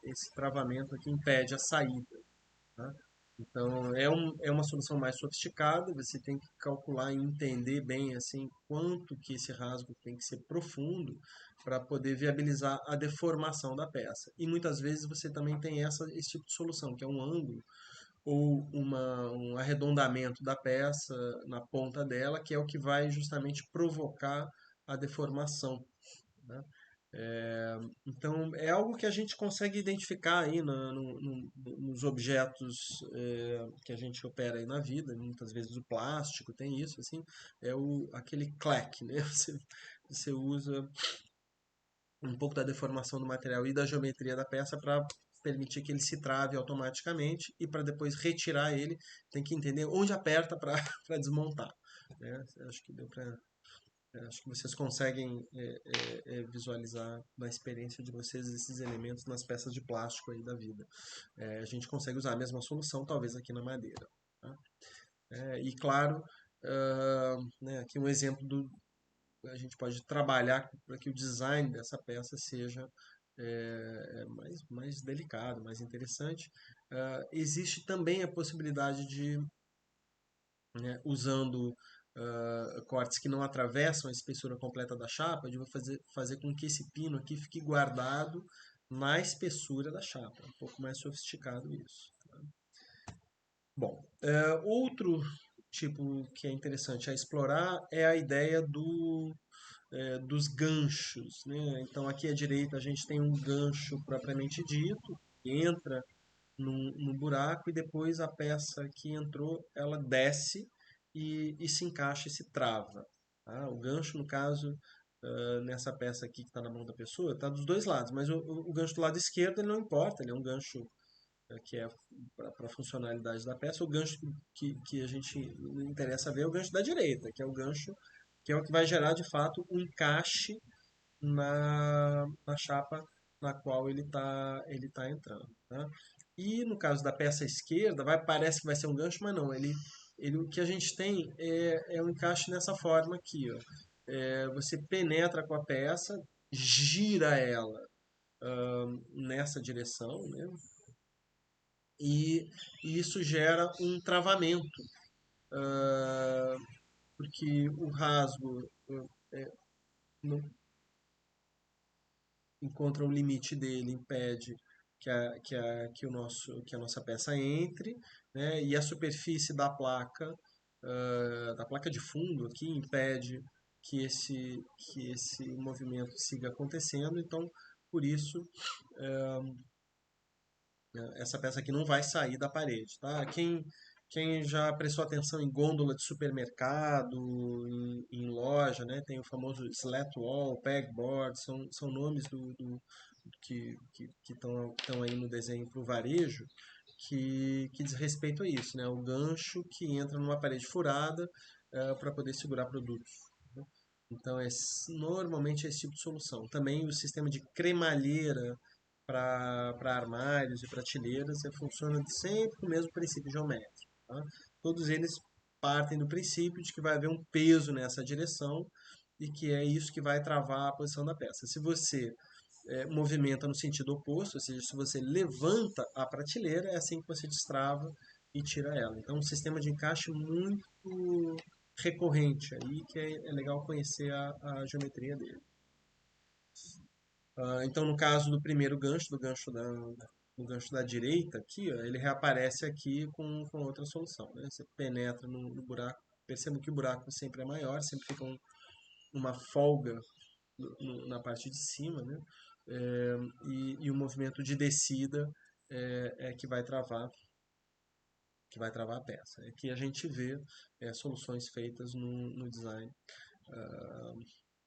esse travamento aqui impede a saída. Tá? Então, é uma solução mais sofisticada, você tem que calcular e entender bem assim quanto que esse rasgo tem que ser profundo para poder viabilizar a deformação da peça. E muitas vezes você também tem esse tipo de solução, que é um ângulo ou um arredondamento da peça na ponta dela, que é o que vai justamente provocar a deformação, né? Então, é algo que a gente consegue identificar aí nos objetos que a gente opera aí na vida. Muitas vezes o plástico tem isso, assim, aquele clack, né? Você usa um pouco da deformação do material e da geometria da peça para permitir que ele se trave automaticamente e para depois retirar ele, tem que entender onde aperta para desmontar, né? Acho que deu para acho que vocês conseguem visualizar na experiência de vocês esses elementos nas peças de plástico aí da vida. A gente consegue usar a mesma solução, talvez aqui na madeira. Tá? E claro, né, aqui um exemplo a gente pode trabalhar para que o design dessa peça seja mais delicado, mais interessante. Existe também a possibilidade de, né, usando cortes que não atravessam a espessura completa da chapa, de fazer com que esse pino aqui fique guardado na espessura da chapa. É um pouco mais sofisticado isso. Bom, outro tipo que é interessante a explorar é a ideia dos ganchos, né? Então aqui à direita a gente tem um gancho propriamente dito, que entra no buraco e depois a peça que entrou, ela desce e se encaixa e se trava. Tá? O gancho, no caso, nessa peça aqui que está na mão da pessoa, está dos dois lados, mas o gancho do lado esquerdo ele não importa, ele é um gancho que é para a funcionalidade da peça. O gancho que a gente interessa ver é o gancho da direita, que é o gancho que é o que vai gerar de fato o encaixe na chapa na qual ele tá entrando. Tá? E no caso da peça esquerda, parece que vai ser um gancho, mas não. O que a gente tem é um encaixe nessa forma aqui. Ó. Você penetra com a peça, gira ela nessa direção, né? E isso gera um travamento, ah, porque o rasgo não encontra um limite dele, impede que a nossa peça entre, né? E a superfície da placa de fundo aqui, impede que esse movimento siga acontecendo. Então, por isso, essa peça aqui não vai sair da parede, tá? Quem já prestou atenção em gôndola de supermercado, em loja, né? Tem o famoso slat wall, pegboard, são nomes que estão aí no desenho para o varejo, que diz respeito a isso, né? O gancho que entra numa parede furada para poder segurar produtos. Né? Então, normalmente é esse tipo de solução. Também o sistema de cremalheira para armários e prateleiras funciona sempre com o mesmo princípio geométrico. Tá? Todos eles partem do princípio de que vai haver um peso nessa direção e que é isso que vai travar a posição da peça. Se você movimenta no sentido oposto, ou seja, se você levanta a prateleira, é assim que você destrava e tira ela. Então, um sistema de encaixe muito recorrente aí, que é legal conhecer a geometria dele. Então, no caso do primeiro gancho, do gancho da direita aqui, ó, ele reaparece aqui com outra solução, né? Você penetra no buraco, perceba que o buraco sempre é maior, sempre fica uma folga na parte de cima, né? E o movimento de descida que vai travar que vai travar a peça. Aqui a gente vê soluções feitas no design. ah,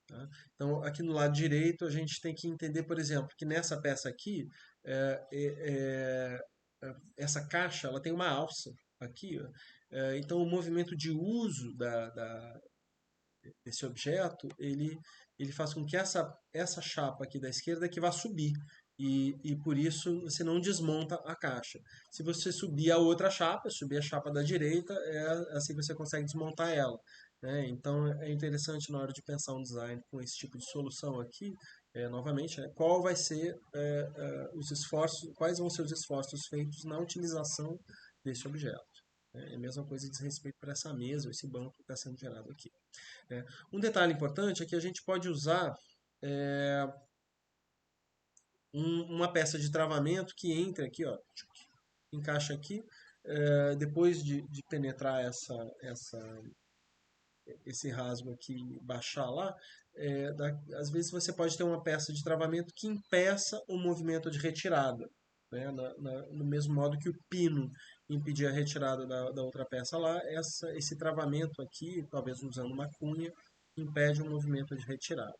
tá? Então, aqui no lado direito, a gente tem que entender, por exemplo, que nessa peça aqui, é, é, essa caixa ela tem uma alça aqui, ó. Então, o movimento de uso desse objeto, ele faz com que essa chapa aqui da esquerda que vá subir. E por isso você não desmonta a caixa. Se você subir a outra chapa, subir a chapa da direita, assim você consegue desmontar ela. Né? Então é interessante na hora de pensar um design com esse tipo de solução aqui, novamente, qual vai ser os esforços, quais vão ser os esforços feitos na utilização desse objeto. É a mesma coisa diz respeito para essa mesa, ou esse banco que está sendo gerado aqui. Um detalhe importante é que a gente pode usar é, uma peça de travamento que entra aqui, ó, encaixa aqui, depois de penetrar esse rasgo aqui e baixar lá, às vezes você pode ter uma peça de travamento que impeça o movimento de retirada, né? No mesmo modo que o pino impedir a retirada da outra peça lá, esse travamento aqui, talvez usando uma cunha, impede o movimento de retirada.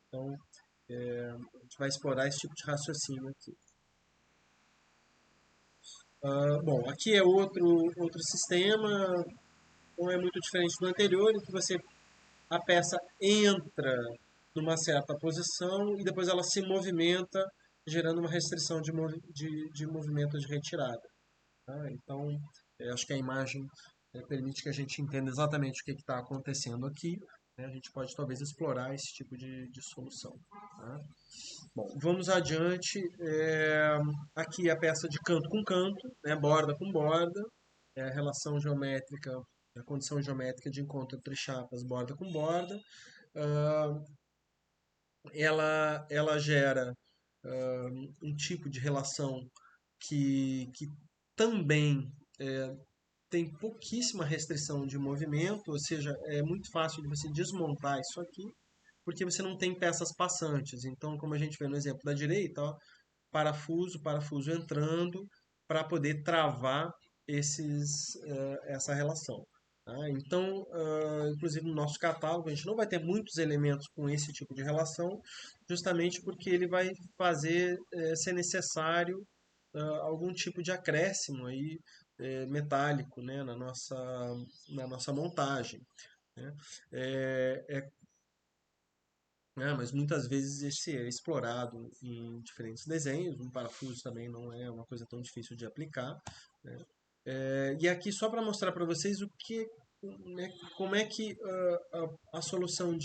Então, a gente vai explorar esse tipo de raciocínio aqui. Bom, aqui é outro sistema, não é muito diferente do anterior, em que a peça entra numa certa posição e depois ela se movimenta, gerando uma restrição de movimento de retirada. Tá? Então, acho que a imagem permite que a gente entenda exatamente o que está acontecendo aqui. Né? A gente pode talvez explorar esse tipo de solução. Tá? Bom, vamos adiante. Aqui a peça de canto com canto, né? Borda com borda, a relação geométrica, a condição geométrica de encontro entre chapas, borda com borda. Ah, ela gera um tipo de relação que também tem pouquíssima restrição de movimento, ou seja, é muito fácil de você desmontar isso aqui, porque você não tem peças passantes. Então, como a gente vê no exemplo da direita, ó, parafuso entrando para poder travar essa relação. Tá? Então, inclusive no nosso catálogo, a gente não vai ter muitos elementos com esse tipo de relação, justamente porque ele vai fazer ser necessário algum tipo de acréscimo aí, metálico, né, na nossa montagem. Né? É, mas muitas vezes esse é explorado em diferentes desenhos. Um parafuso também não é uma coisa tão difícil de aplicar. Né? E aqui só para mostrar para vocês né, como é que a solução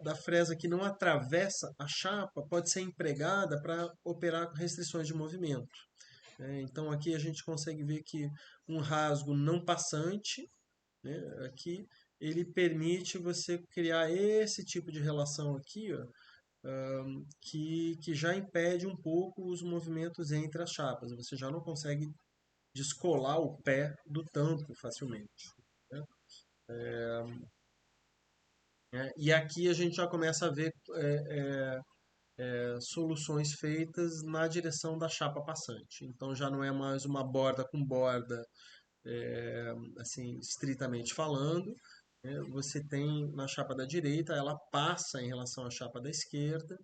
da fresa que não atravessa a chapa pode ser empregada para operar com restrições de movimento. Então aqui a gente consegue ver que um rasgo não passante, né, aqui ele permite você criar esse tipo de relação aqui, ó, que já impede um pouco os movimentos entre as chapas. Você já não consegue descolar o pé do tampo facilmente. Né? E aqui a gente já começa a ver soluções feitas na direção da chapa passante. Então já não é mais uma borda com borda, assim, estritamente falando. Né? Você tem na chapa da direita, ela passa em relação à chapa da esquerda,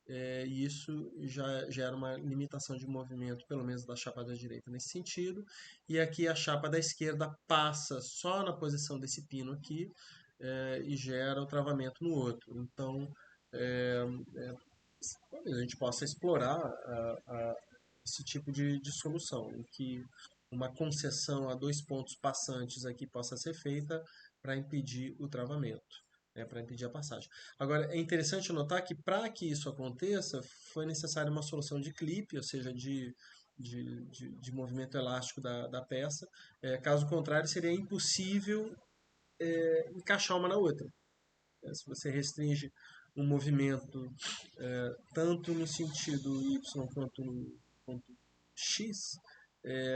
e isso já gera uma limitação de movimento, pelo menos da chapa da direita nesse sentido. E aqui a chapa da esquerda passa só na posição desse pino aqui, e gera o travamento no outro. Então, talvez a gente possa explorar esse tipo de solução, em que uma concessão a dois pontos passantes aqui possa ser feita para impedir o travamento, né, para impedir a passagem. Agora, é interessante notar que para que isso aconteça, foi necessária uma solução de clipe, ou seja, de movimento elástico da peça. Caso contrário, seria impossível encaixar uma na outra. Se você restringe um movimento tanto no sentido Y quanto X,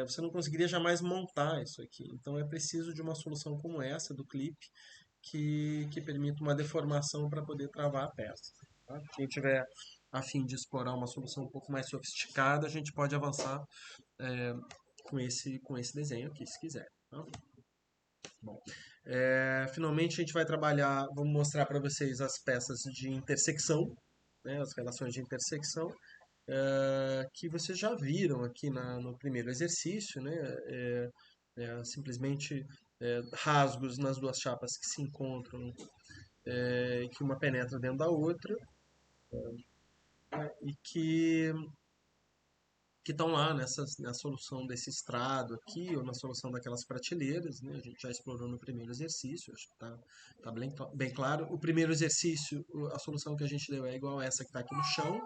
você não conseguiria jamais montar isso aqui. Então é preciso de uma solução como essa, do clip, que permita uma deformação para poder travar a peça. Tá? Quem tiver a fim de explorar uma solução um pouco mais sofisticada, a gente pode avançar com esse desenho aqui, se quiser. Tá? Bom, finalmente a gente vai trabalhar, vamos mostrar para vocês as peças de intersecção, né, as relações de intersecção, que vocês já viram aqui no primeiro exercício, né, simplesmente rasgos nas duas chapas que se encontram, que uma penetra dentro da outra, e que estão lá na solução desse estrado aqui, ou na solução daquelas prateleiras, né? A gente já explorou no primeiro exercício, acho que tá bem claro. O primeiro exercício, a solução que a gente deu é igual a essa que está aqui no chão,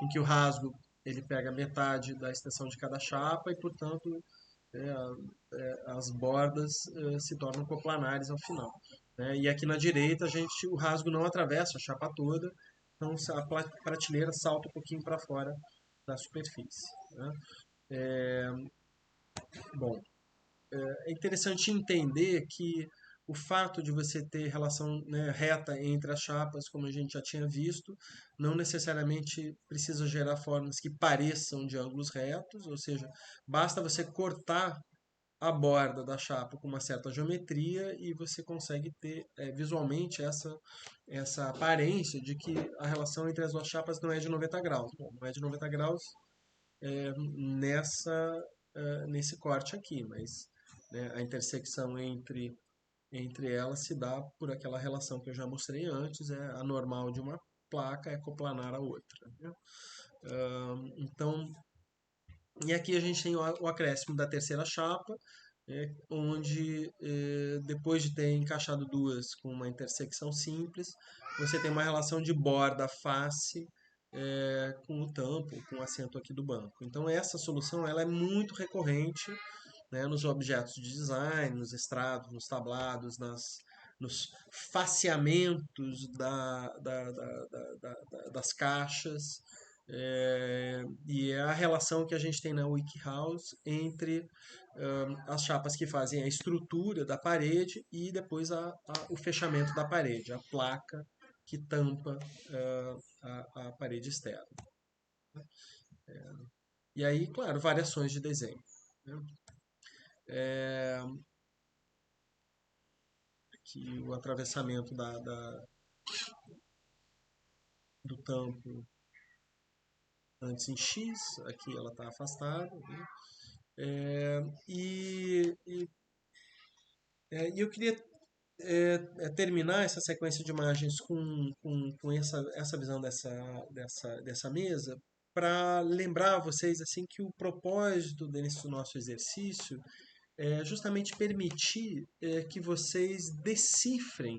em que o rasgo ele pega metade da extensão de cada chapa e, portanto, as bordas se tornam coplanares ao final. Né? E aqui na direita, o rasgo não atravessa a chapa toda, então a prateleira salta um pouquinho para fora da superfície. Né? Bom, é interessante entender que o fato de você ter relação, né, reta entre as chapas, como a gente já tinha visto, não necessariamente precisa gerar formas que pareçam de ângulos retos, ou seja, basta você cortar a borda da chapa com uma certa geometria e você consegue ter visualmente essa aparência de que a relação entre as duas chapas não é de 90 graus. Bom, não é de 90 graus nesse corte aqui, mas né, a intersecção entre elas se dá por aquela relação que eu já mostrei antes, a normal de uma placa é coplanar à outra. Né? Então, e aqui a gente tem o acréscimo da terceira chapa, onde depois de ter encaixado duas com uma intersecção simples, você tem uma relação de borda-face com o tampo, com o assento aqui do banco. Então essa solução ela é muito recorrente, né, nos objetos de design, nos estrados, nos tablados, nos faceamentos das caixas, e é a relação que a gente tem na WikiHouse entre as chapas que fazem a estrutura da parede e depois o fechamento da parede, a placa que tampa a parede externa. E aí, claro, variações de desenho. Né? Aqui o atravessamento do tampo antes em X, aqui ela está afastada. Né? E eu queria terminar essa sequência de imagens com essa visão dessa mesa para lembrar vocês assim que o propósito desse nosso exercício é justamente permitir que vocês decifrem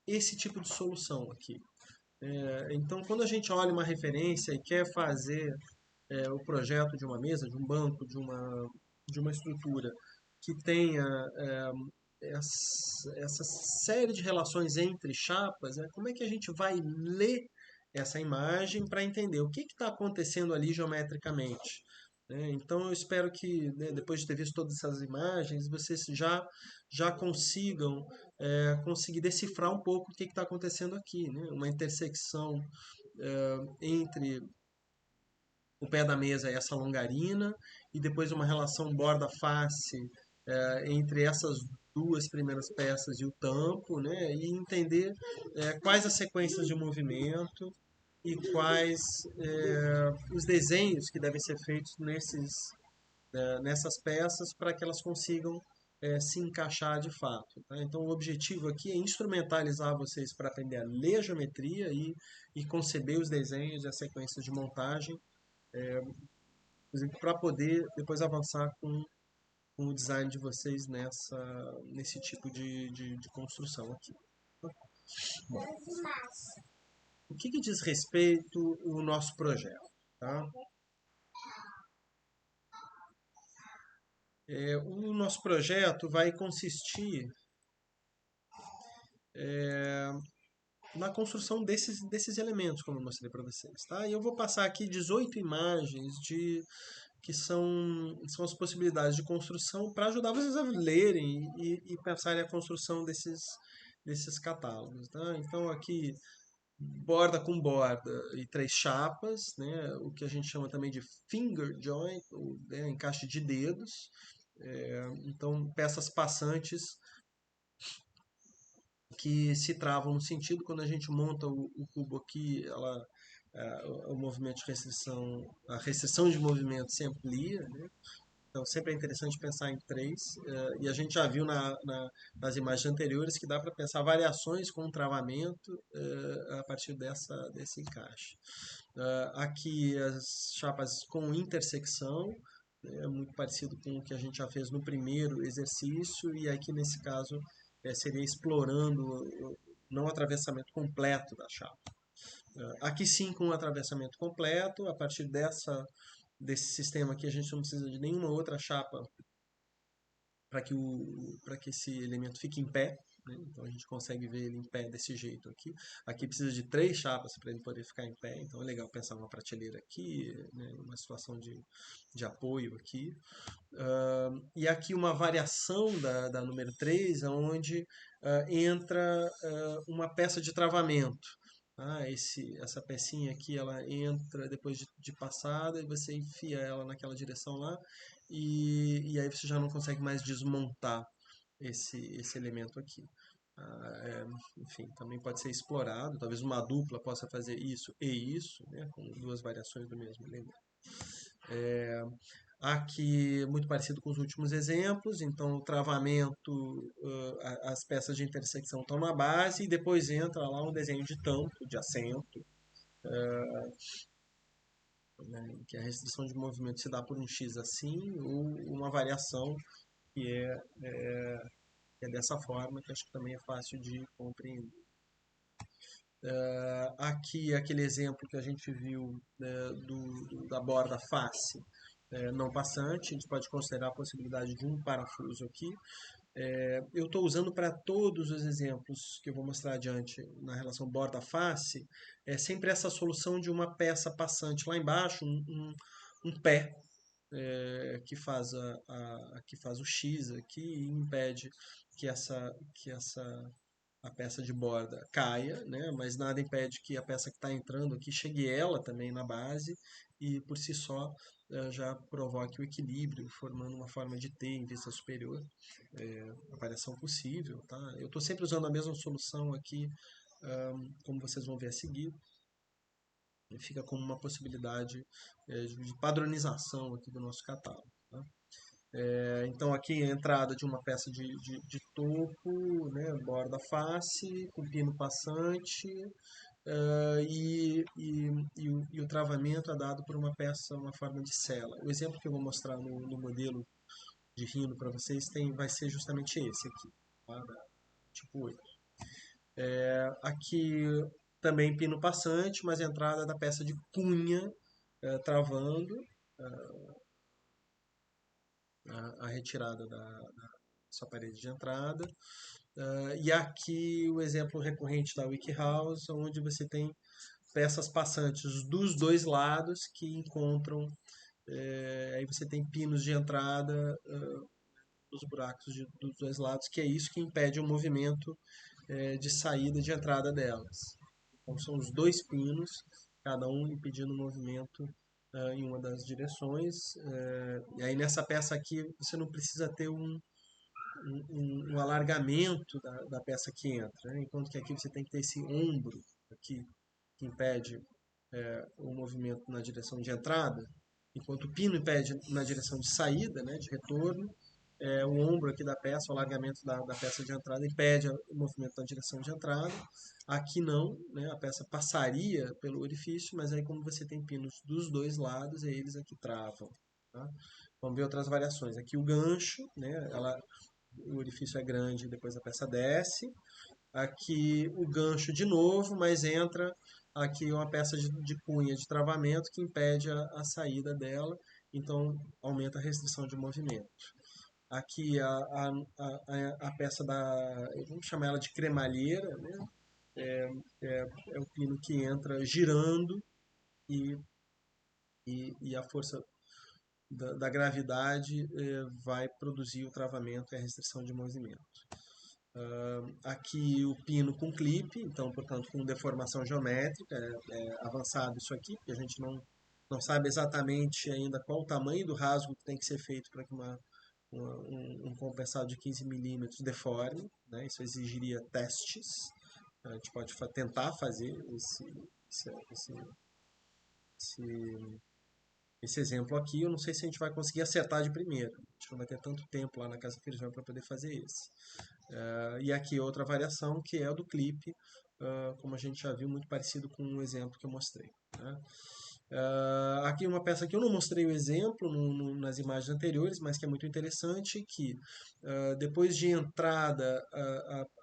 esse tipo de solução aqui. Então, quando a gente olha uma referência e quer fazer o projeto de uma mesa, de um banco, de uma estrutura que tenha essa série de relações entre chapas, né? Como é que a gente vai ler essa imagem para entender o que está acontecendo ali geometricamente? Né? Então, eu espero que, né, depois de ter visto todas essas imagens, vocês já consigam conseguir decifrar um pouco o que está acontecendo aqui. Né? Uma intersecção entre o pé da mesa e essa longarina, e depois uma relação borda-face entre essas duas primeiras peças e o tampo, né? E entender quais as sequências de movimento e quais os desenhos que devem ser feitos nessas peças para que elas consigam se encaixar de fato. Tá? Então, o objetivo aqui é instrumentalizar vocês para aprender a ler a geometria e conceber os desenhos e as sequências de montagem para poder depois avançar com o design de vocês nesse tipo de construção aqui. Bom, o que diz respeito ao nosso projeto? Tá? O nosso projeto vai consistir na construção desses elementos, como eu mostrei para vocês. Tá? E eu vou passar aqui 18 imagens que são as possibilidades de construção para ajudar vocês a lerem e pensarem a construção desses catálogos. Tá? Então aqui borda com borda e três chapas, né? O que a gente chama também de finger joint, ou, né, encaixe de dedos. Então, peças passantes que se travam no sentido, quando a gente monta o cubo aqui, o movimento de restrição, a restrição de movimento se amplia, né? Então sempre é interessante pensar em três, e a gente já viu nas imagens anteriores que dá para pensar variações com travamento a partir desse encaixe. Aqui as chapas com intersecção, né, é muito parecido com o que a gente já fez no primeiro exercício, e aqui nesse caso seria explorando não o atravessamento completo da chapa. Aqui sim com o atravessamento completo, a partir desse sistema aqui a gente não precisa de nenhuma outra chapa para que esse elemento fique em pé, né? Então a gente consegue ver ele em pé desse jeito aqui. Aqui precisa de três chapas para ele poder ficar em pé, então é legal pensar uma prateleira aqui, né? Uma situação de apoio aqui. E aqui uma variação da número 3, onde entra uma peça de travamento. Essa pecinha aqui, ela entra depois de passada e você enfia ela naquela direção lá e aí você já não consegue mais desmontar esse elemento aqui. Enfim, também pode ser explorado, talvez uma dupla possa fazer isso e isso, né, com duas variações do mesmo elemento. Aqui, muito parecido com os últimos exemplos, então o travamento, as peças de intersecção estão na base e depois entra lá um desenho de tampo, de assento, né, que a restrição de movimento se dá por um X assim, ou uma variação que é dessa forma, que acho que também é fácil de compreender. Aqui, aquele exemplo que a gente viu, né, da borda face não passante, a gente pode considerar a possibilidade de um parafuso aqui. Eu estou usando para todos os exemplos que eu vou mostrar adiante na relação borda-face, é sempre essa solução de uma peça passante lá embaixo, um pé que faz o X aqui e impede que a peça de borda caia, né? Mas nada impede que a peça que está entrando aqui chegue ela também na base e por si só já provoque o equilíbrio, formando uma forma de T em vista superior, a variação possível, tá? Eu estou sempre usando a mesma solução aqui, como vocês vão ver a seguir, e fica como uma possibilidade de padronização aqui do nosso catálogo. Tá? Então aqui a entrada de uma peça de topo, né, borda face, com pino passante, e o travamento é dado por uma peça, uma forma de sela. O exemplo que eu vou mostrar no modelo de Rhino para vocês vai ser justamente esse aqui, tá? Tipo 8. Aqui também pino passante, mas a entrada da peça de cunha travando a retirada da sua parede de entrada. E aqui o exemplo recorrente da WikiHouse, onde você tem peças passantes dos dois lados que encontram, aí você tem pinos de entrada dos buracos dos dois lados, que é isso que impede o movimento de saída e de entrada delas. Então são os dois pinos, cada um impedindo o movimento em uma das direções. E aí nessa peça aqui você não precisa ter um alargamento da peça que entra, né? Enquanto que aqui você tem que ter esse ombro aqui que impede o movimento na direção de entrada, enquanto o pino impede na direção de saída, né, de retorno. O ombro aqui da peça, o alargamento da peça de entrada impede o movimento na direção de entrada. Aqui não, né, a peça passaria pelo orifício, mas aí como você tem pinos dos dois lados, eles aqui travam. Tá? Vamos ver outras variações. Aqui o gancho, né, o orifício é grande, depois a peça desce. Aqui o gancho de novo, mas entra aqui uma peça de cunha de travamento que impede a saída dela, então aumenta a restrição de movimento. Aqui a peça vamos chamar ela de cremalheira, né? É o pino que entra girando e, e a força da gravidade vai produzir o travamento e a restrição de movimento. Aqui o pino com clipe, então, portanto, com deformação geométrica, é avançado isso aqui, porque a gente não sabe exatamente ainda qual o tamanho do rasgo que tem que ser feito para que um compensado de 15 milímetros deforme, né? Isso exigiria testes. A gente pode tentar fazer esse, esse, esse, esse exemplo aqui. Eu não sei se a gente vai conseguir acertar de primeira. A gente não vai ter tanto tempo lá na Casa Feijão para poder fazer esse. E aqui outra variação que é o do clipe, como a gente já viu, muito parecido com o exemplo que eu mostrei, né? Aqui uma peça que eu não mostrei o exemplo nas imagens anteriores, mas que é muito interessante, que depois de entrada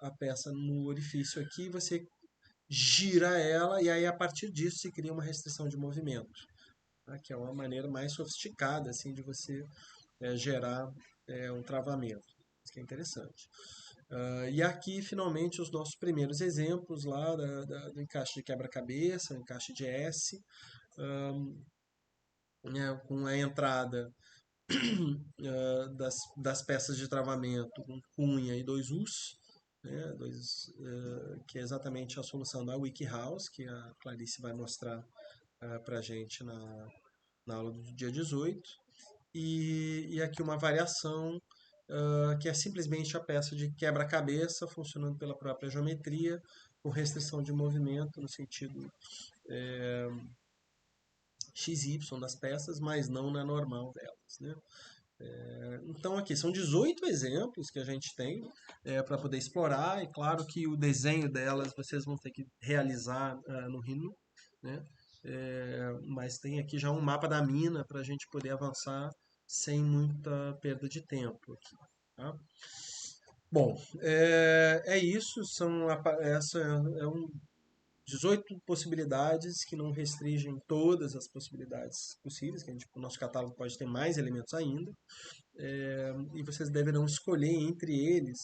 a peça no orifício aqui, você gira ela e aí a partir disso se cria uma restrição de movimento, tá? Que é uma maneira mais sofisticada assim de você gerar um travamento, isso que é interessante. E aqui, finalmente, os nossos primeiros exemplos lá do encaixe de quebra-cabeça, encaixe de S, né, com a entrada das peças de travamento com cunha e dois Us, né, que é exatamente a solução da WikiHouse, que a Clarice vai mostrar para a gente na aula do dia 18. E aqui uma variação que é simplesmente a peça de quebra-cabeça funcionando pela própria geometria, com restrição de movimento no sentido XY das peças, mas não na normal delas, né? Então aqui são 18 exemplos que a gente tem para poder explorar, e claro que o desenho delas vocês vão ter que realizar no Rhino, né? Mas tem aqui já um mapa da mina para a gente poder avançar sem muita perda de tempo aqui, tá? Bom, é isso, essa é 18 possibilidades que não restringem todas as possibilidades possíveis, que o nosso catálogo pode ter mais elementos ainda, e vocês deverão escolher entre eles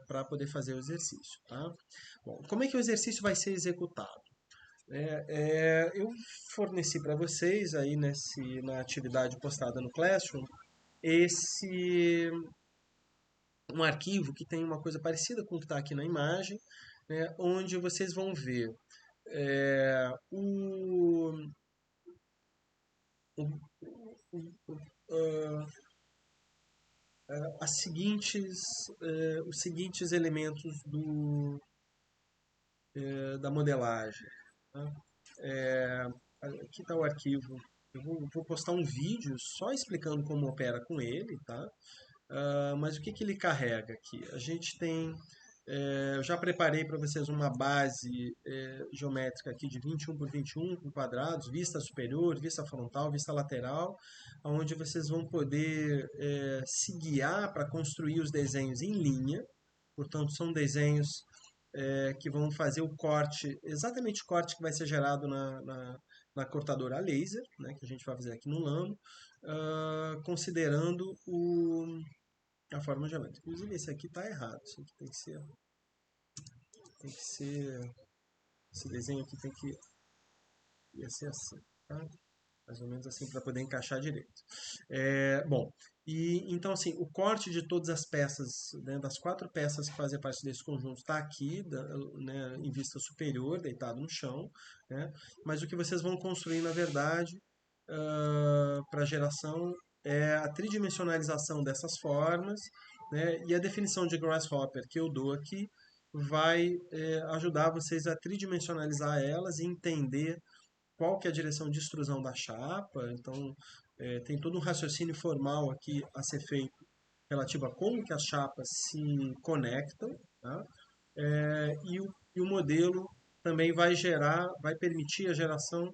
para poder fazer o exercício, tá? Bom, como é que o exercício vai ser executado? Eu forneci para vocês aí na atividade postada no Classroom esse um arquivo que tem uma coisa parecida com o que está aqui na imagem, né, onde vocês vão ver é, o, o, ah, os seguintes elementos da modelagem, tá? Aqui está o arquivo. Eu vou postar um vídeo só explicando como opera com ele, tá? Mas o que que ele carrega aqui? A gente tem, eu já preparei para vocês uma base geométrica aqui de 21 por 21 com quadrados, vista superior, vista frontal, vista lateral, onde vocês vão poder se guiar para construir os desenhos em linha. Portanto, são desenhos que vão fazer o corte, exatamente o corte que vai ser gerado na cortadora a laser, né, que a gente vai fazer aqui no Lamo, considerando a forma geométrica. Inclusive, esse aqui está errado. Isso aqui tem que ser, esse desenho aqui ia ser assim, tá? Mais ou menos assim para poder encaixar direito. Bom, e então assim, o corte de todas as peças, né, das 4 peças que fazem parte desse conjunto está aqui, né, em vista superior, deitado no chão, né? Mas o que vocês vão construir, na verdade, para geração é a tridimensionalização dessas formas, né, e a definição de Grasshopper que eu dou aqui vai ajudar vocês a tridimensionalizar elas e entender qual que é a direção de extrusão da chapa. Então, tem todo um raciocínio formal aqui a ser feito relativo a como que as chapas se conectam, tá? E o modelo também vai permitir a geração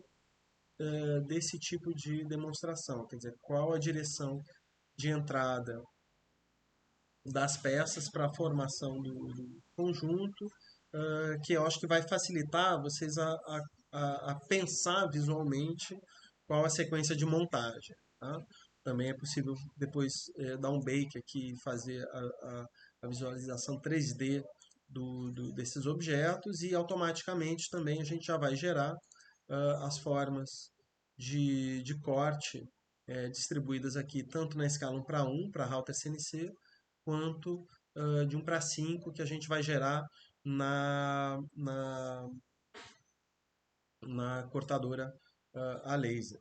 desse tipo de demonstração, quer dizer, qual a direção de entrada das peças para a formação do conjunto, que eu acho que vai facilitar vocês a pensar visualmente qual a sequência de montagem, tá? Também é possível depois dar um bake aqui e fazer a visualização 3D desses objetos e automaticamente também a gente já vai gerar as formas de corte distribuídas aqui tanto na escala 1 para 1 para router CNC, quanto de 1 para 5 que a gente vai gerar na, na, na cortadora a laser.